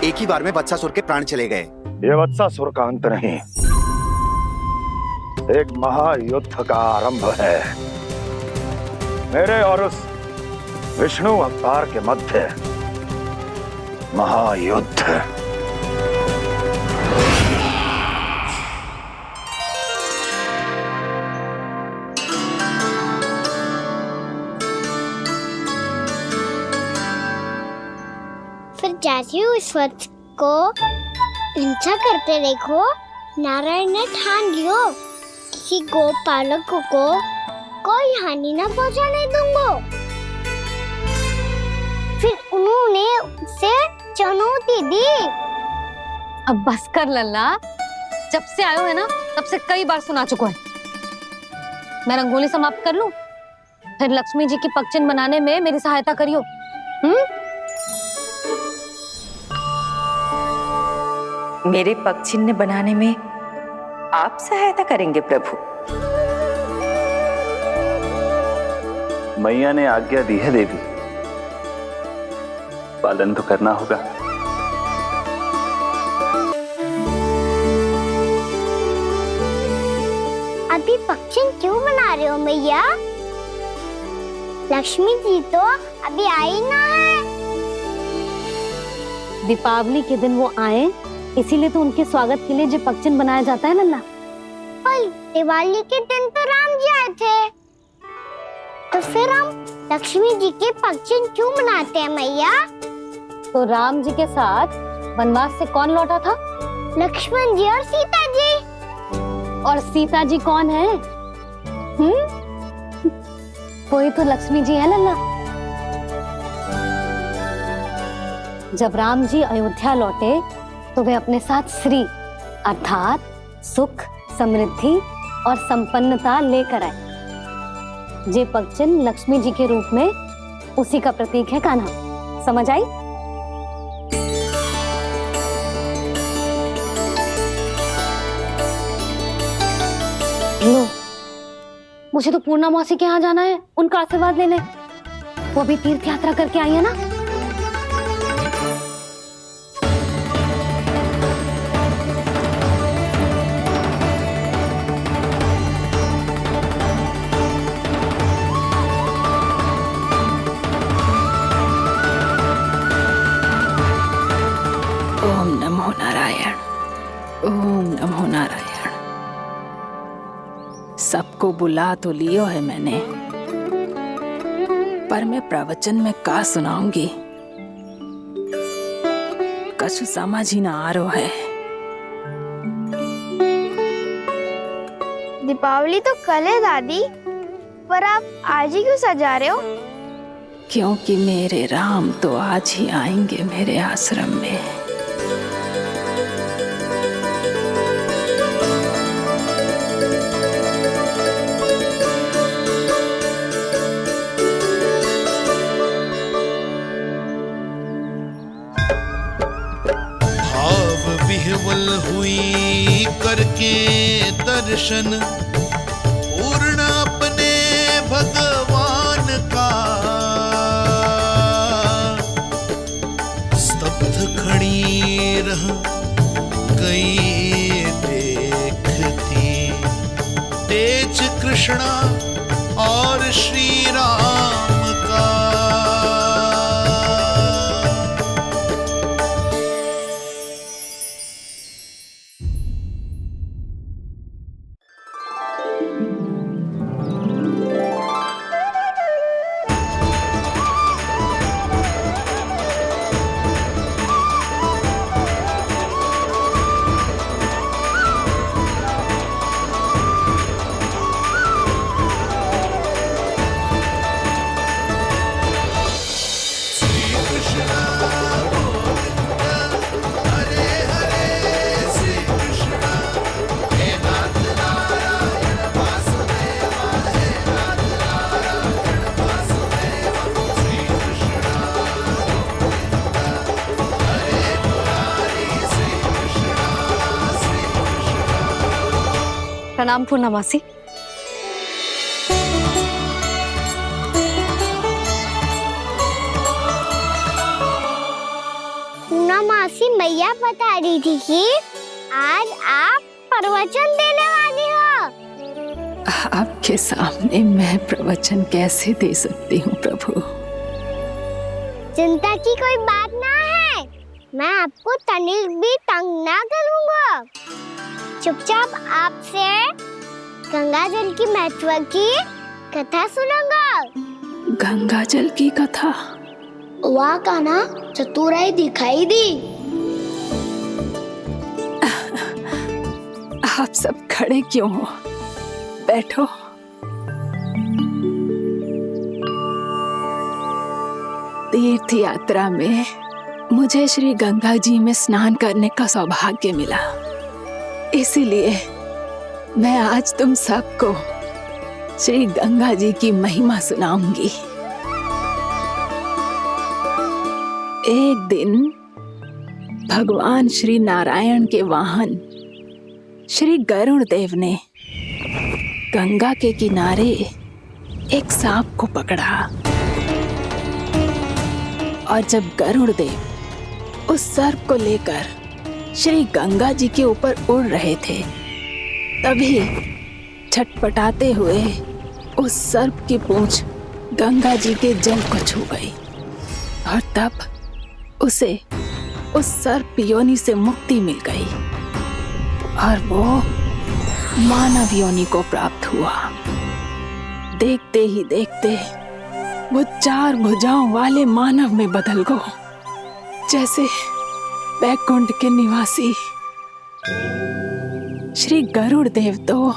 एक ही बार में वत्सासुर के प्राण चले गए। ये वत्सासुर का अंत नहीं, एक महायुद्ध का आरंभ है। मेरे और उस विष्णु अवतार के मध्य महायुद्ध। फिर जैसे ही उस वत्स को हिंसा करते देखो, नारायण ने ठान लियो किसी गोपालक को कोई हानि न पहुंचाने दूंगा। फिर उन्होंने उसे चुनौती दी। अब बस कर लल्ला, जब से आयो है ना तब से कई बार सुना चुका है। मैं रंगोली समाप्त कर लूं, फिर लक्ष्मी जी की पगचिन बनाने में मेरी सहायता करियो। मेरे पग चिन्ह बनाने में आप सहायता करेंगे प्रभु? मैया ने आज्ञा दी है देवी, पालन तो करना होगा। अभी पगचिन क्यों बना रहे हो मैया? लक्ष्मी जी तो अभी आई ना है। दीपावली के दिन वो आए, इसीलिए तो उनके स्वागत के लिए जो पगचिन बनाया जाता है लल्ला। पर दिवाली के दिन तो राम जी आए थे, तो फिर हम लक्ष्मी जी के पगचिन क्यों बनाते हैं मैया? तो राम जी के साथ वनवास से कौन लौटा था? लक्ष्मण जी और सीता जी। और सीता जी कौन है? वही तो लक्ष्मी जी है लल्ला। जब राम जी अयोध्या लौटे तो वे अपने साथ श्री अर्थात सुख, समृद्धि और संपन्नता लेकर आए। जे पगचिन लक्ष्मी जी के रूप में उसी का प्रतीक है कान्हा। समझ आई? लो, मुझे तो पूर्णा मौसी के यहाँ जाना है, उनका आशीर्वाद लेने। वो भी तीर्थ यात्रा करके आई है ना। ओम नमो नारायण, ओम नमो नारायण। सबको बुला तो लियो है मैंने, पर मैं प्रवचन में का सुनाऊंगी, कछु समझ ही ना आ रहा है। दीपावली तो कल है दादी, पर आप आज ही क्यों सजा रहे हो? क्योंकि मेरे राम तो आज ही आएंगे मेरे आश्रम में। विह्वल हुई करके दर्शन, पूर्ण अपने भगवान का, स्तब्ध खड़ी रह गई देखती तेज कृष्णा और श्री राम का। प्रणाम पूर्णा मौसी। मौसी मैया बता रही थी कि आज आप प्रवचन देने वाली हो। आपके सामने मैं प्रवचन कैसे दे सकती हूँ प्रभु? चिंता की कोई बात ना है, मैं आपको तनिक भी तंग ना करूँगा। चुपचाप आपसे गंगा जल की महत्व की कथा सुनूंगा। गंगा जल की कथा? वाह कान्हा, चतुराई दिखाई दी। आप सब खड़े क्यों हो? बैठो। तीर्थ यात्रा में मुझे श्री गंगा जी में स्नान करने का सौभाग्य मिला, इसीलिए मैं आज तुम सबको श्री गंगा जी की महिमा सुनाऊंगी। एक दिन भगवान श्री नारायण के वाहन श्री गरुड़ देव ने गंगा के किनारे एक सांप को पकड़ा, और जब गरुड़ देव उस सर्प को लेकर श्री गंगा जी के ऊपर उड़ रहे थे, तभी छटपटाते हुए उस सर्प की पूंछ गंगा जी के जल को छू गई, और तब उसे उस सर्प योनि से मुक्ति मिल गई और वो मानव योनि को प्राप्त हुआ। देखते ही देखते वो 4 भुजाओं वाले मानव में बदल गो, जैसे बैकुंठ के निवासी। श्री गरुड़ देव तो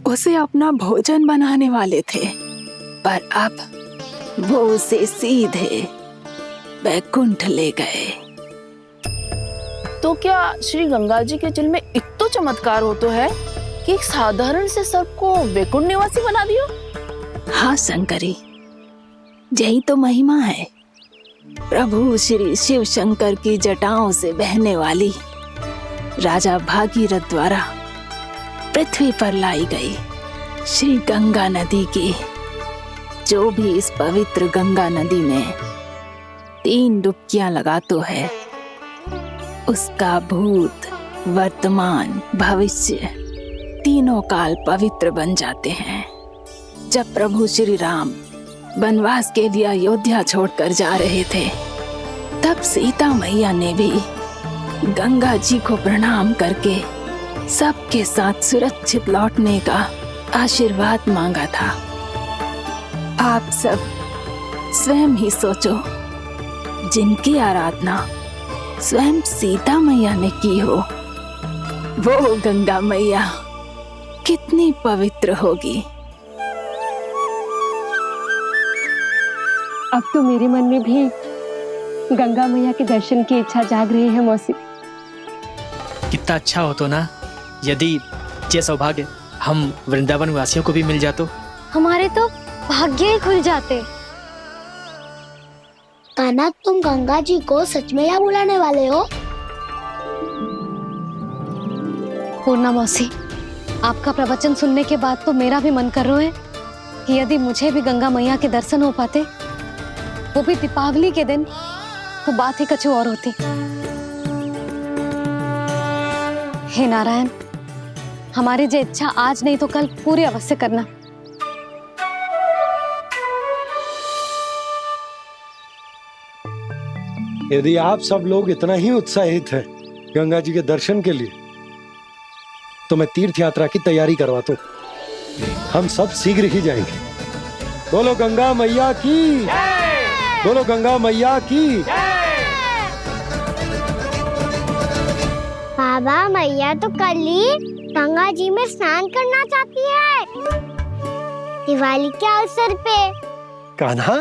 उसे अपना भोजन बनाने वाले थे, पर अब वो उसे सीधे बैकुंठ ले गए। तो क्या श्री गंगा जी के जल में इतना चमत्कार हो तो है कि एक साधारण से सर्प को वैकुंठ निवासी बना दियो? हाँ शंकरी, यही तो महिमा है। प्रभु श्री शिव शंकर की जटाओं से बहने वाली राजा भागीरथ द्वारा पृथ्वी पर लाई गई श्री गंगा नदी की, जो भी इस पवित्र गंगा नदी में 3 डुबकियां लगातो है, उसका भूत, वर्तमान, भविष्य तीनों काल पवित्र बन जाते हैं। जब प्रभु श्री राम वनवास के लिए अयोध्या छोड़कर जा रहे थे, तब सीता मैया ने भी गंगा जी को प्रणाम करके सबके साथ सुरक्षित लौटने का आशीर्वाद मांगा था। आप सब स्वयं ही सोचो, जिनकी आराधना स्वयं सीता मैया ने की हो, वो गंगा मैया कितनी पवित्र होगी। अब तो मेरे मन में भी गंगा मैया के दर्शन की इच्छा जाग रही है मौसी। कितना अच्छा हो तो ना यदि ये सौभाग्य हम वृंदावन वासियों को भी मिल जातो। हमारे तो भाग्य ही खुल जाते। कान्हा, तुम गंगा जी को सच में यहाँ बुलाने वाले हो? पूर्णा मौसी, आपका प्रवचन सुनने के बाद तो मेरा भी मन कर रहा है कि यदि मुझे भी गंगा मैया के दर्शन हो पाते, वो भी दीपावली के दिन, तो बात ही कुछ और होती। हे नारायण, हमारी जो इच्छा आज नहीं तो कल पूरी अवश्य करना। यदि आप सब लोग इतना ही उत्साहित हैं गंगा जी के दर्शन के लिए, तो मैं तीर्थ यात्रा की तैयारी करवाता हूँ। हम सब शीघ्र ही जाएंगे। बोलो गंगा मैया की, बोलो गंगा मैया की। बाबा, मैया तो कल ही गंगा जी में स्नान करना चाहती है, दिवाली के अवसर पे। कान्हा,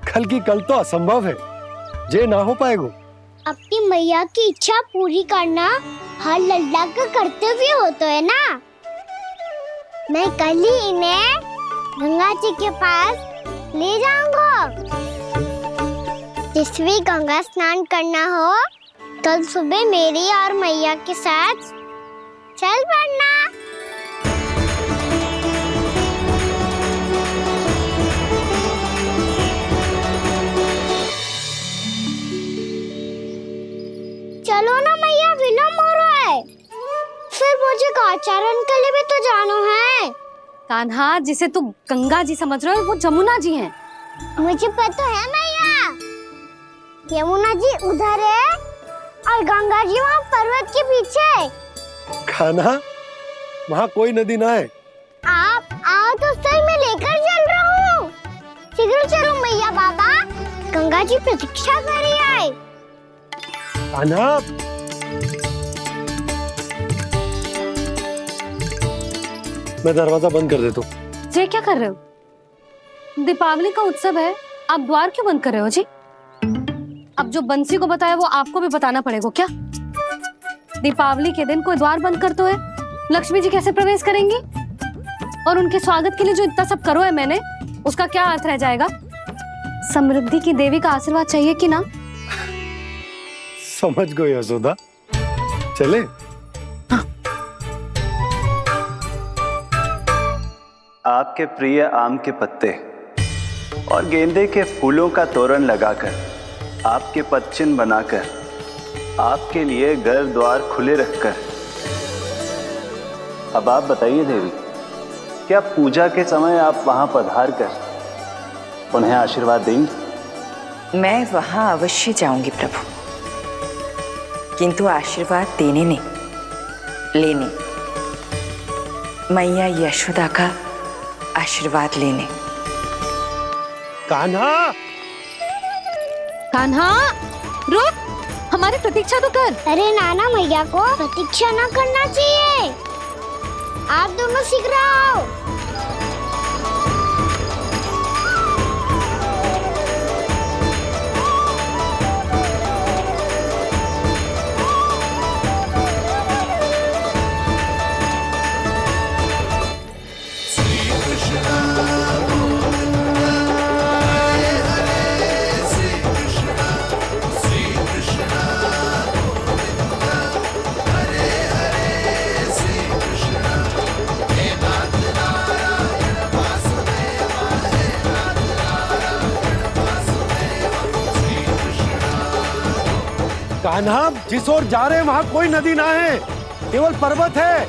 कल की कल तो असंभव है, जे ना हो पाएगा। अपनी मैया की इच्छा पूरी करना हर लल्ला का कर्तव्य होता है ना। मैं कल ही इन्हें गंगा जी के पास ले जाऊंगा। जिस भी गंगा स्नान करना हो, कल सुबह मेरी और मैया के साथ चल पड़ना। तो जानो है। कान्हा, जिसे तू गंगा जी समझ रहे हो वो जमुना जी हैं। मुझे पता है मैया, यमुना जी उधर है और गंगा जी वहाँ पर्वत के पीछे। कान्हा, वहाँ कोई नदी ना है। आप आओ तो सही, मैं लेकर चल रहा हूँ। शीघ्र चलो मैया बाबा, गंगा जी प्रतीक्षा कर रही है। कान्हा, मैं दरवाजा बंद कर देता हूँ। ये क्या कर रहे हो? दीपावली का उत्सव है, आप द्वार क्यों बंद कर रहे हो जी? अब जो बंसी को बताया वो आपको भी बताना पड़ेगा क्या? दीपावली के दिन कोई द्वार बंद कर तो है, लक्ष्मी जी कैसे प्रवेश करेंगी? और उनके स्वागत के लिए जो इतना सब करो है मैंने, उसका क्या अर्थ रह जाएगा? समृद्धि की देवी का आशीर्वाद चाहिए कि ना? समझ गई यशोदा, चले। आपके प्रिय आम के पत्ते और गेंदे के फूलों का तोरण लगाकर, आपके पदचिन्ह बनाकर, आपके लिए घर द्वार खुले रखकर, अब आप बताइए देवी, क्या पूजा के समय आप वहां पधार कर उन्हें आशीर्वाद देंगी? मैं वहां अवश्य जाऊंगी प्रभु, किंतु आशीर्वाद देने नहीं, लेने, मैया यशोदा का आशीर्वाद लेने। कान्हा, कान्हा, रुक, हमारी प्रतीक्षा तो कर। अरे नाना, मैया को प्रतीक्षा न करना चाहिए। आप दोनों सीख रहे हो। कान्हा, जिस ओर जा रहे हैं वहां कोई नदी ना है, केवल पर्वत है।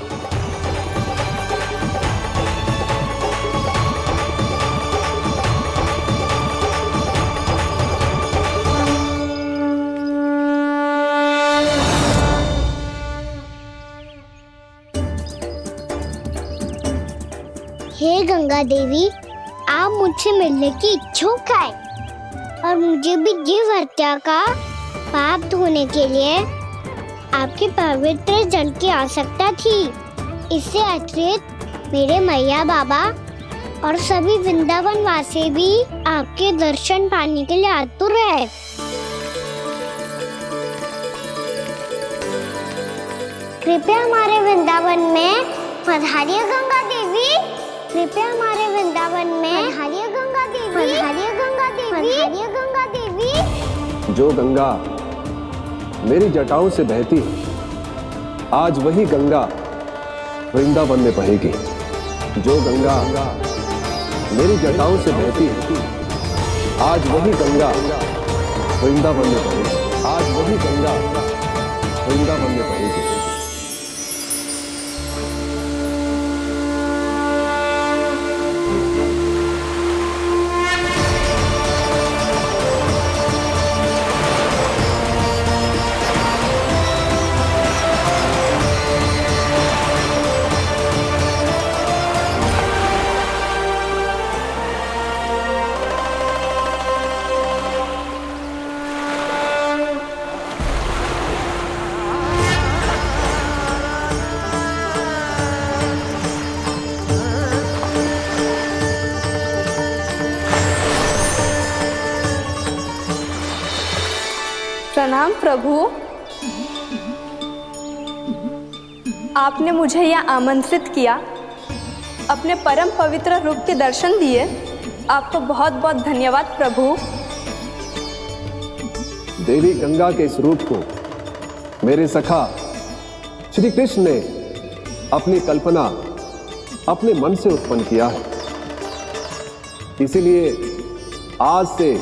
हे गंगा देवी, आप मुझसे मिलने की इच्छुक है और मुझे भी जीव हत्या का पाप धोने के लिए आपके पवित्र जल की आवश्यकता थी। इससे अतिरिक्त मेरे मैया बाबा और सभी वृंदावन वासी भी आपके दर्शन पाने के लिए आतुर है। कृपया हमारे वृंदावन में पधारिए गंगा देवी। कृपया हमारे वृंदावन में पधारिए गंगा देवी। पधारिए गंगा देवी। पधारिए गंगा देवी। जो गंगा मेरी जटाओं से बहती है, आज वही गंगा वृंदावन में बहेगी। जो गंगा मेरी जटाओं से बहती है, आज वही गंगा वृंदावन में बहेगी। आज वही गंगा वृंदावन में बहेगी। प्रणाम प्रभु, आपने मुझे यहाँ आमंत्रित किया, अपने परम पवित्र रूप के दर्शन दिए, आपको बहुत बहुत धन्यवाद प्रभु। देवी गंगा के इस रूप को मेरे सखा श्री कृष्ण ने अपनी कल्पना अपने मन से उत्पन्न किया है। इसीलिए आज से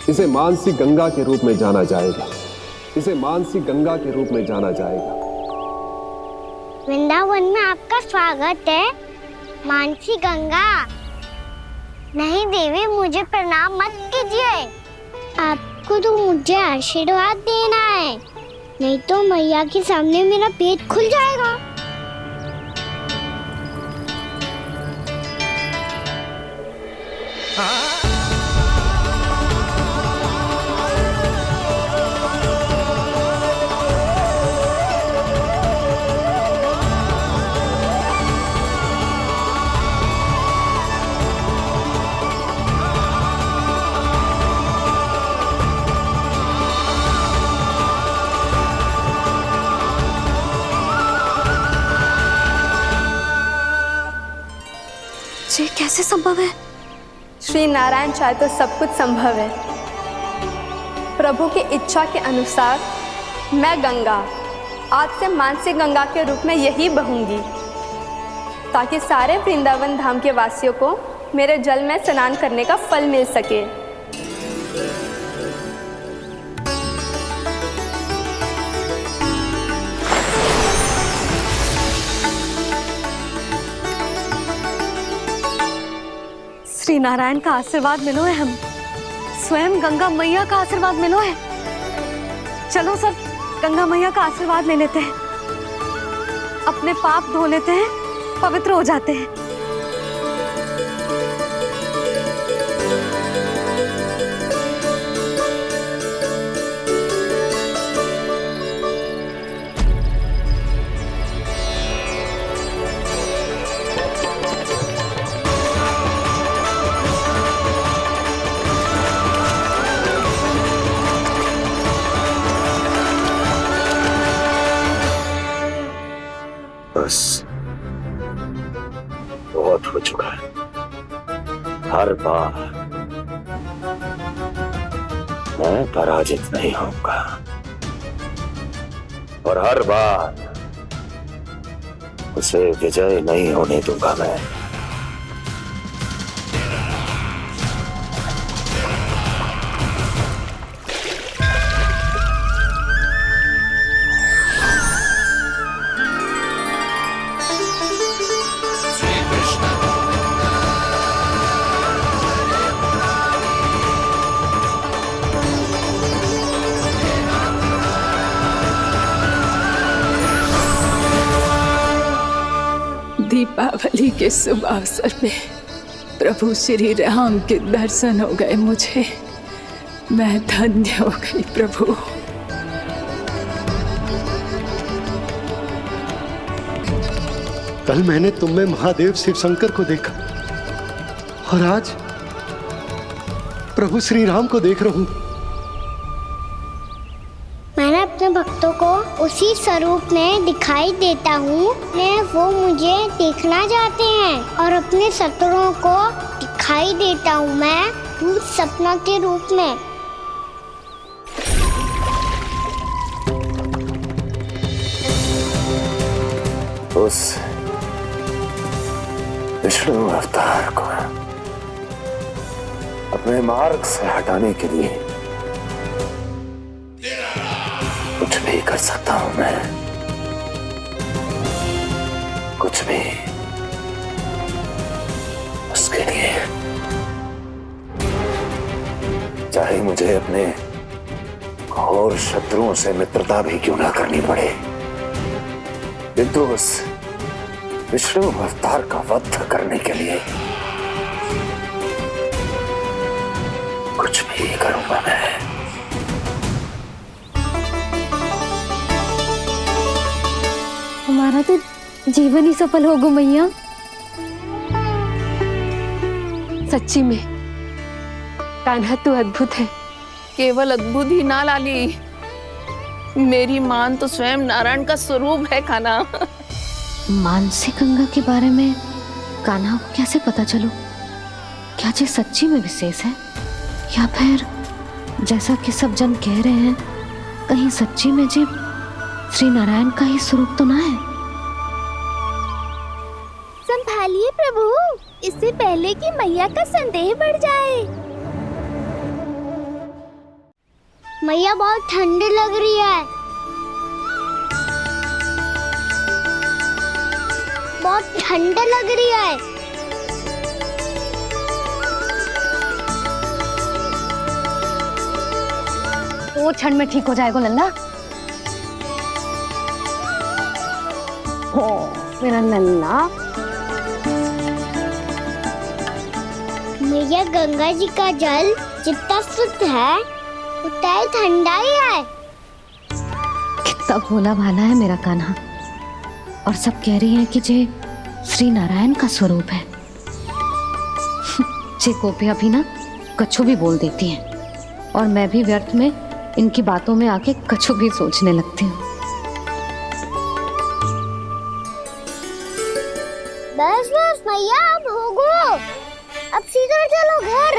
इसे मानसी गंगा के रूप में जाना जाएगा। इसे मानसी गंगा के रूप में जाना जाएगा। वृंदावन में आपका स्वागत है मानसी गंगा। नहीं देवी, मुझे प्रणाम मत कीजिए। आपको तो मुझे आशीर्वाद देना है, नहीं तो मैया के सामने मेरा पेट खुल जाएगा। ये कैसे संभव है? श्री नारायण चाहे तो सब कुछ संभव है। प्रभु की इच्छा के अनुसार मैं गंगा आज से मानसी गंगा के रूप में यही बहूंगी, ताकि सारे वृंदावन धाम के वासियों को मेरे जल में स्नान करने का फल मिल सके। श्री नारायण का आशीर्वाद मिलो है, हम स्वयं गंगा मैया का आशीर्वाद मिलो है। चलो सब गंगा मैया का आशीर्वाद ले लेते हैं, अपने पाप धो लेते हैं, पवित्र हो जाते हैं। बस बहुत हो चुका है। हर बार मैं पराजित नहीं होऊंगा और हर बार उसे विजय नहीं होने दूंगा मैं। दीपावली के शुभ अवसर पे प्रभु श्री राम के दर्शन हो गए मुझे। मैं धन्य हो गई प्रभु। कल मैंने तुम में महादेव शिव शंकर को देखा और आज प्रभु श्री राम को देख रहा हूं। मैंने अपने भक्तों को उसी स्वरूप में दिखाई देता हूँ, वो मुझे देखना चाहते हैं और अपने शत्रुओं को दिखाई देता हूँ मैं भूत सपना के रूप में। उस विष्णु अवतार को अपने मार्ग से हटाने के लिए कुछ भी कर सकता हूं मैं, कुछ भी। उसके लिए चाहे मुझे अपने घोर शत्रुओं से मित्रता भी क्यों ना करनी पड़े, किंतु उस विष्णु अवतार का वध करने के लिए कुछ भी करूंगा मैं। हमारा तो जीवन ही सफल हो गो मैया। सच्ची में कान्हा तू अद्भुत है। केवल अद्भुत ही ना लाली, मेरी मान तो स्वयं नारायण का स्वरूप है कान्हा। मानसी गंगा के बारे में कान्हा को कैसे पता चलो? क्या ये सच्ची में विशेष है या फिर जैसा कि सब जन कह रहे हैं, कहीं सच्ची में जी श्री नारायण का ही स्वरूप तो ना है? संभालिए प्रभु, इससे पहले कि मैया का संदेह बढ़ जाए। मैया बहुत ठंडी लग रही है, बहुत ठंडा लग रही है। वो क्षण में ठीक हो जाएगा लल्ला। ओ मेरा लल्ला। मैया गंगा जी का जल जितना शुद्ध है उतना ही ठंडा ही है। कितना भोला भाला है मेरा कान्हा। और सब कह रही हैं कि जे श्री नारायण का स्वरूप है। जे गोपियां भी ना कछु भी बोल देती हैं और मैं भी व्यर्थ में इनकी बातों में आके कछु भी सोचने लगती हूँ। बस बस मैया अब होगो, अब सीधा चलो घर।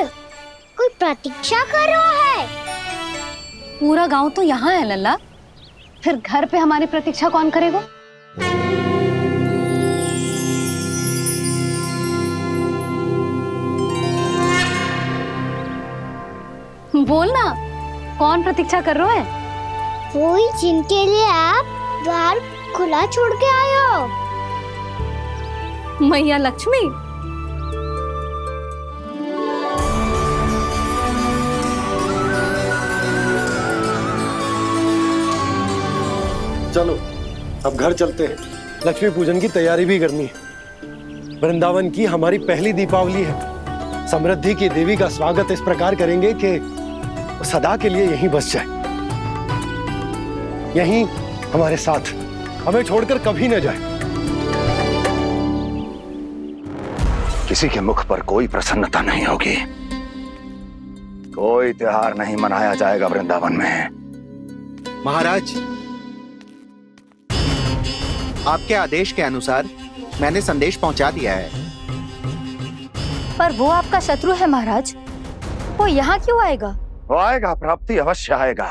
कोई प्रतीक्षा कर रहा है। पूरा गांव तो यहाँ है लल्ला, फिर घर पे हमारी प्रतीक्षा कौन करेगा? बोल ना, कौन प्रतीक्षा कर रहा है? वही जिनके लिए आप द्वार खुला छोड़ के आए हो। मैया लक्ष्मी। चलो अब घर चलते हैं। लक्ष्मी पूजन की तैयारी भी करनी है। वृंदावन की हमारी पहली दीपावली है। समृद्धि की देवी का स्वागत इस प्रकार करेंगे कि वो सदा के लिए यहीं बस जाए, यहीं हमारे साथ, हमें छोड़कर कभी न जाए। किसी के मुख पर कोई प्रसन्नता नहीं होगी, कोई त्योहार नहीं मनाया जाएगा वृंदावन में। महाराज, आपके आदेश के अनुसार मैंने संदेश पहुंचा दिया है। पर वो आपका शत्रु है महाराज, वो यहाँ क्यों आएगा? वो आएगा, प्राप्ति अवश्य आएगा।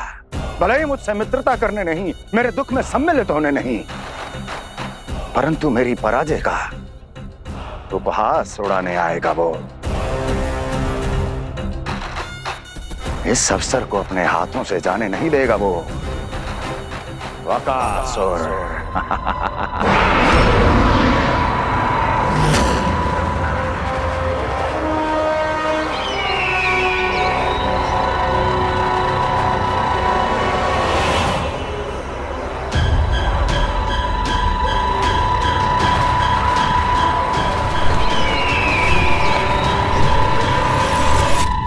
भले ही मुझसे मित्रता करने नहीं, मेरे दुख में सम्मिलित होने नहीं, परंतु मेरी पराजय का उपहास उड़ाने आएगा वो। इस अवसर को अपने हाथों से जाने नहीं देगा वो। वकासुर।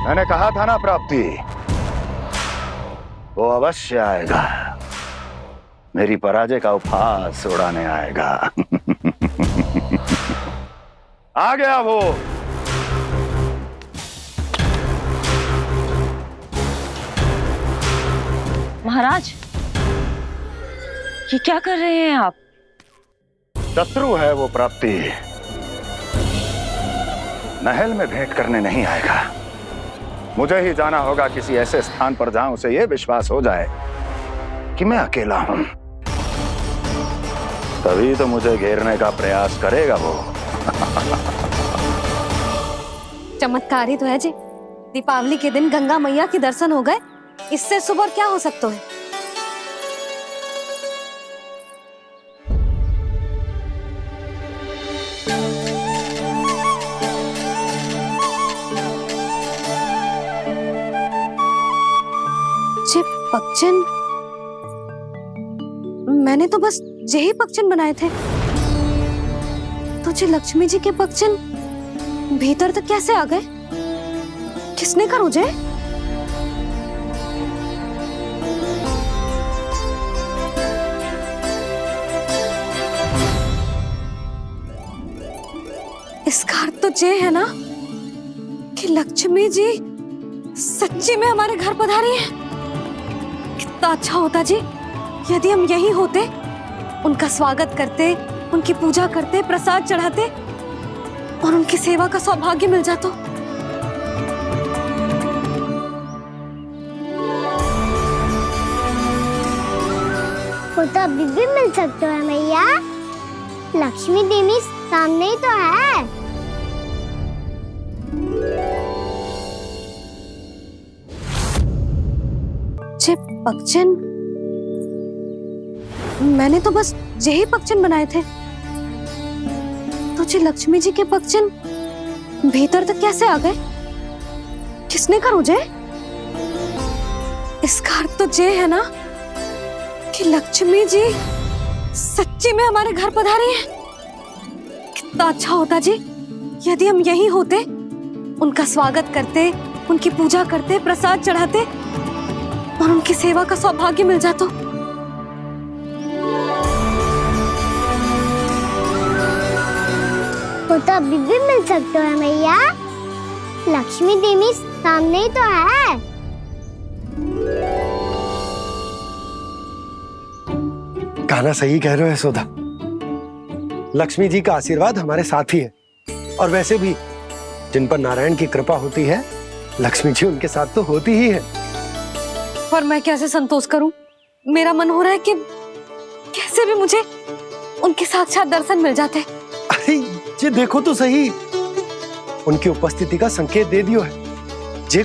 मैंने कहा था ना प्राप्ति, वो अवश्य आएगा, मेरी पराजय का उपहास उड़ाने आएगा। आ गया वो। महाराज, ये क्या कर रहे हैं आप? शत्रु है वो प्राप्ति, महल में भेंट करने नहीं आएगा। मुझे ही जाना होगा किसी ऐसे स्थान पर जहां उसे यह विश्वास हो जाए कि मैं अकेला हूं, तभी तो मुझे घेरने का प्रयास करेगा वो। चमत्कारी तो है जी, दीपावली के दिन गंगा मैया के दर्शन हो गए, इससे शुभ और क्या हो सकता है? पक्षन, मैंने तो बस यही पक्षन बनाए थे, तो जी लक्ष्मी जी के पक्षन भीतर तक कैसे आ गए? किसने कर मुझे? इसका अर्थ तो ये है ना कि लक्ष्मी जी सच्ची में हमारे घर पधारी है। कितना अच्छा होता जी यदि हम यहीं होते, उनका स्वागत करते, उनकी पूजा करते, प्रसाद चढ़ाते और उनकी सेवा का सौभाग्य मिल जाता। वो तो अभी भी मिल सकते हैं मैया, लक्ष्मी देवी सामने ही तो है। पक्षन, मैंने तो बस यही पक्षन बनाए थे, तुझे लक्ष्मी जी के पगजन भीतर तक कैसे आ गए? किसने कहा मुझे? इसका अर्थ तो ये है ना कि लक्ष्मी जी सच्ची में हमारे घर पधारी है। कितना अच्छा होता जी यदि हम यहीं होते, उनका स्वागत करते, उनकी पूजा करते, प्रसाद चढ़ाते और उनकी सेवा का सौभाग्य मिल जाता। तो अभी भी मिल सकते हो मैया, लक्ष्मी देवी सामने ही तो है। कहना सही कह रहे हो यशोदा, लक्ष्मी जी का आशीर्वाद हमारे साथ ही है। और वैसे भी जिन पर नारायण की कृपा होती है, लक्ष्मी जी उनके साथ तो होती ही है। पर मैं कैसे संतोष करूं? मेरा मन हो रहा है कि कैसे भी मुझे उनके साक्षात दर्शन मिल जाते। अरे ये देखो तो सही, उनकी उपस्थिति का संकेत दे दियो है। जे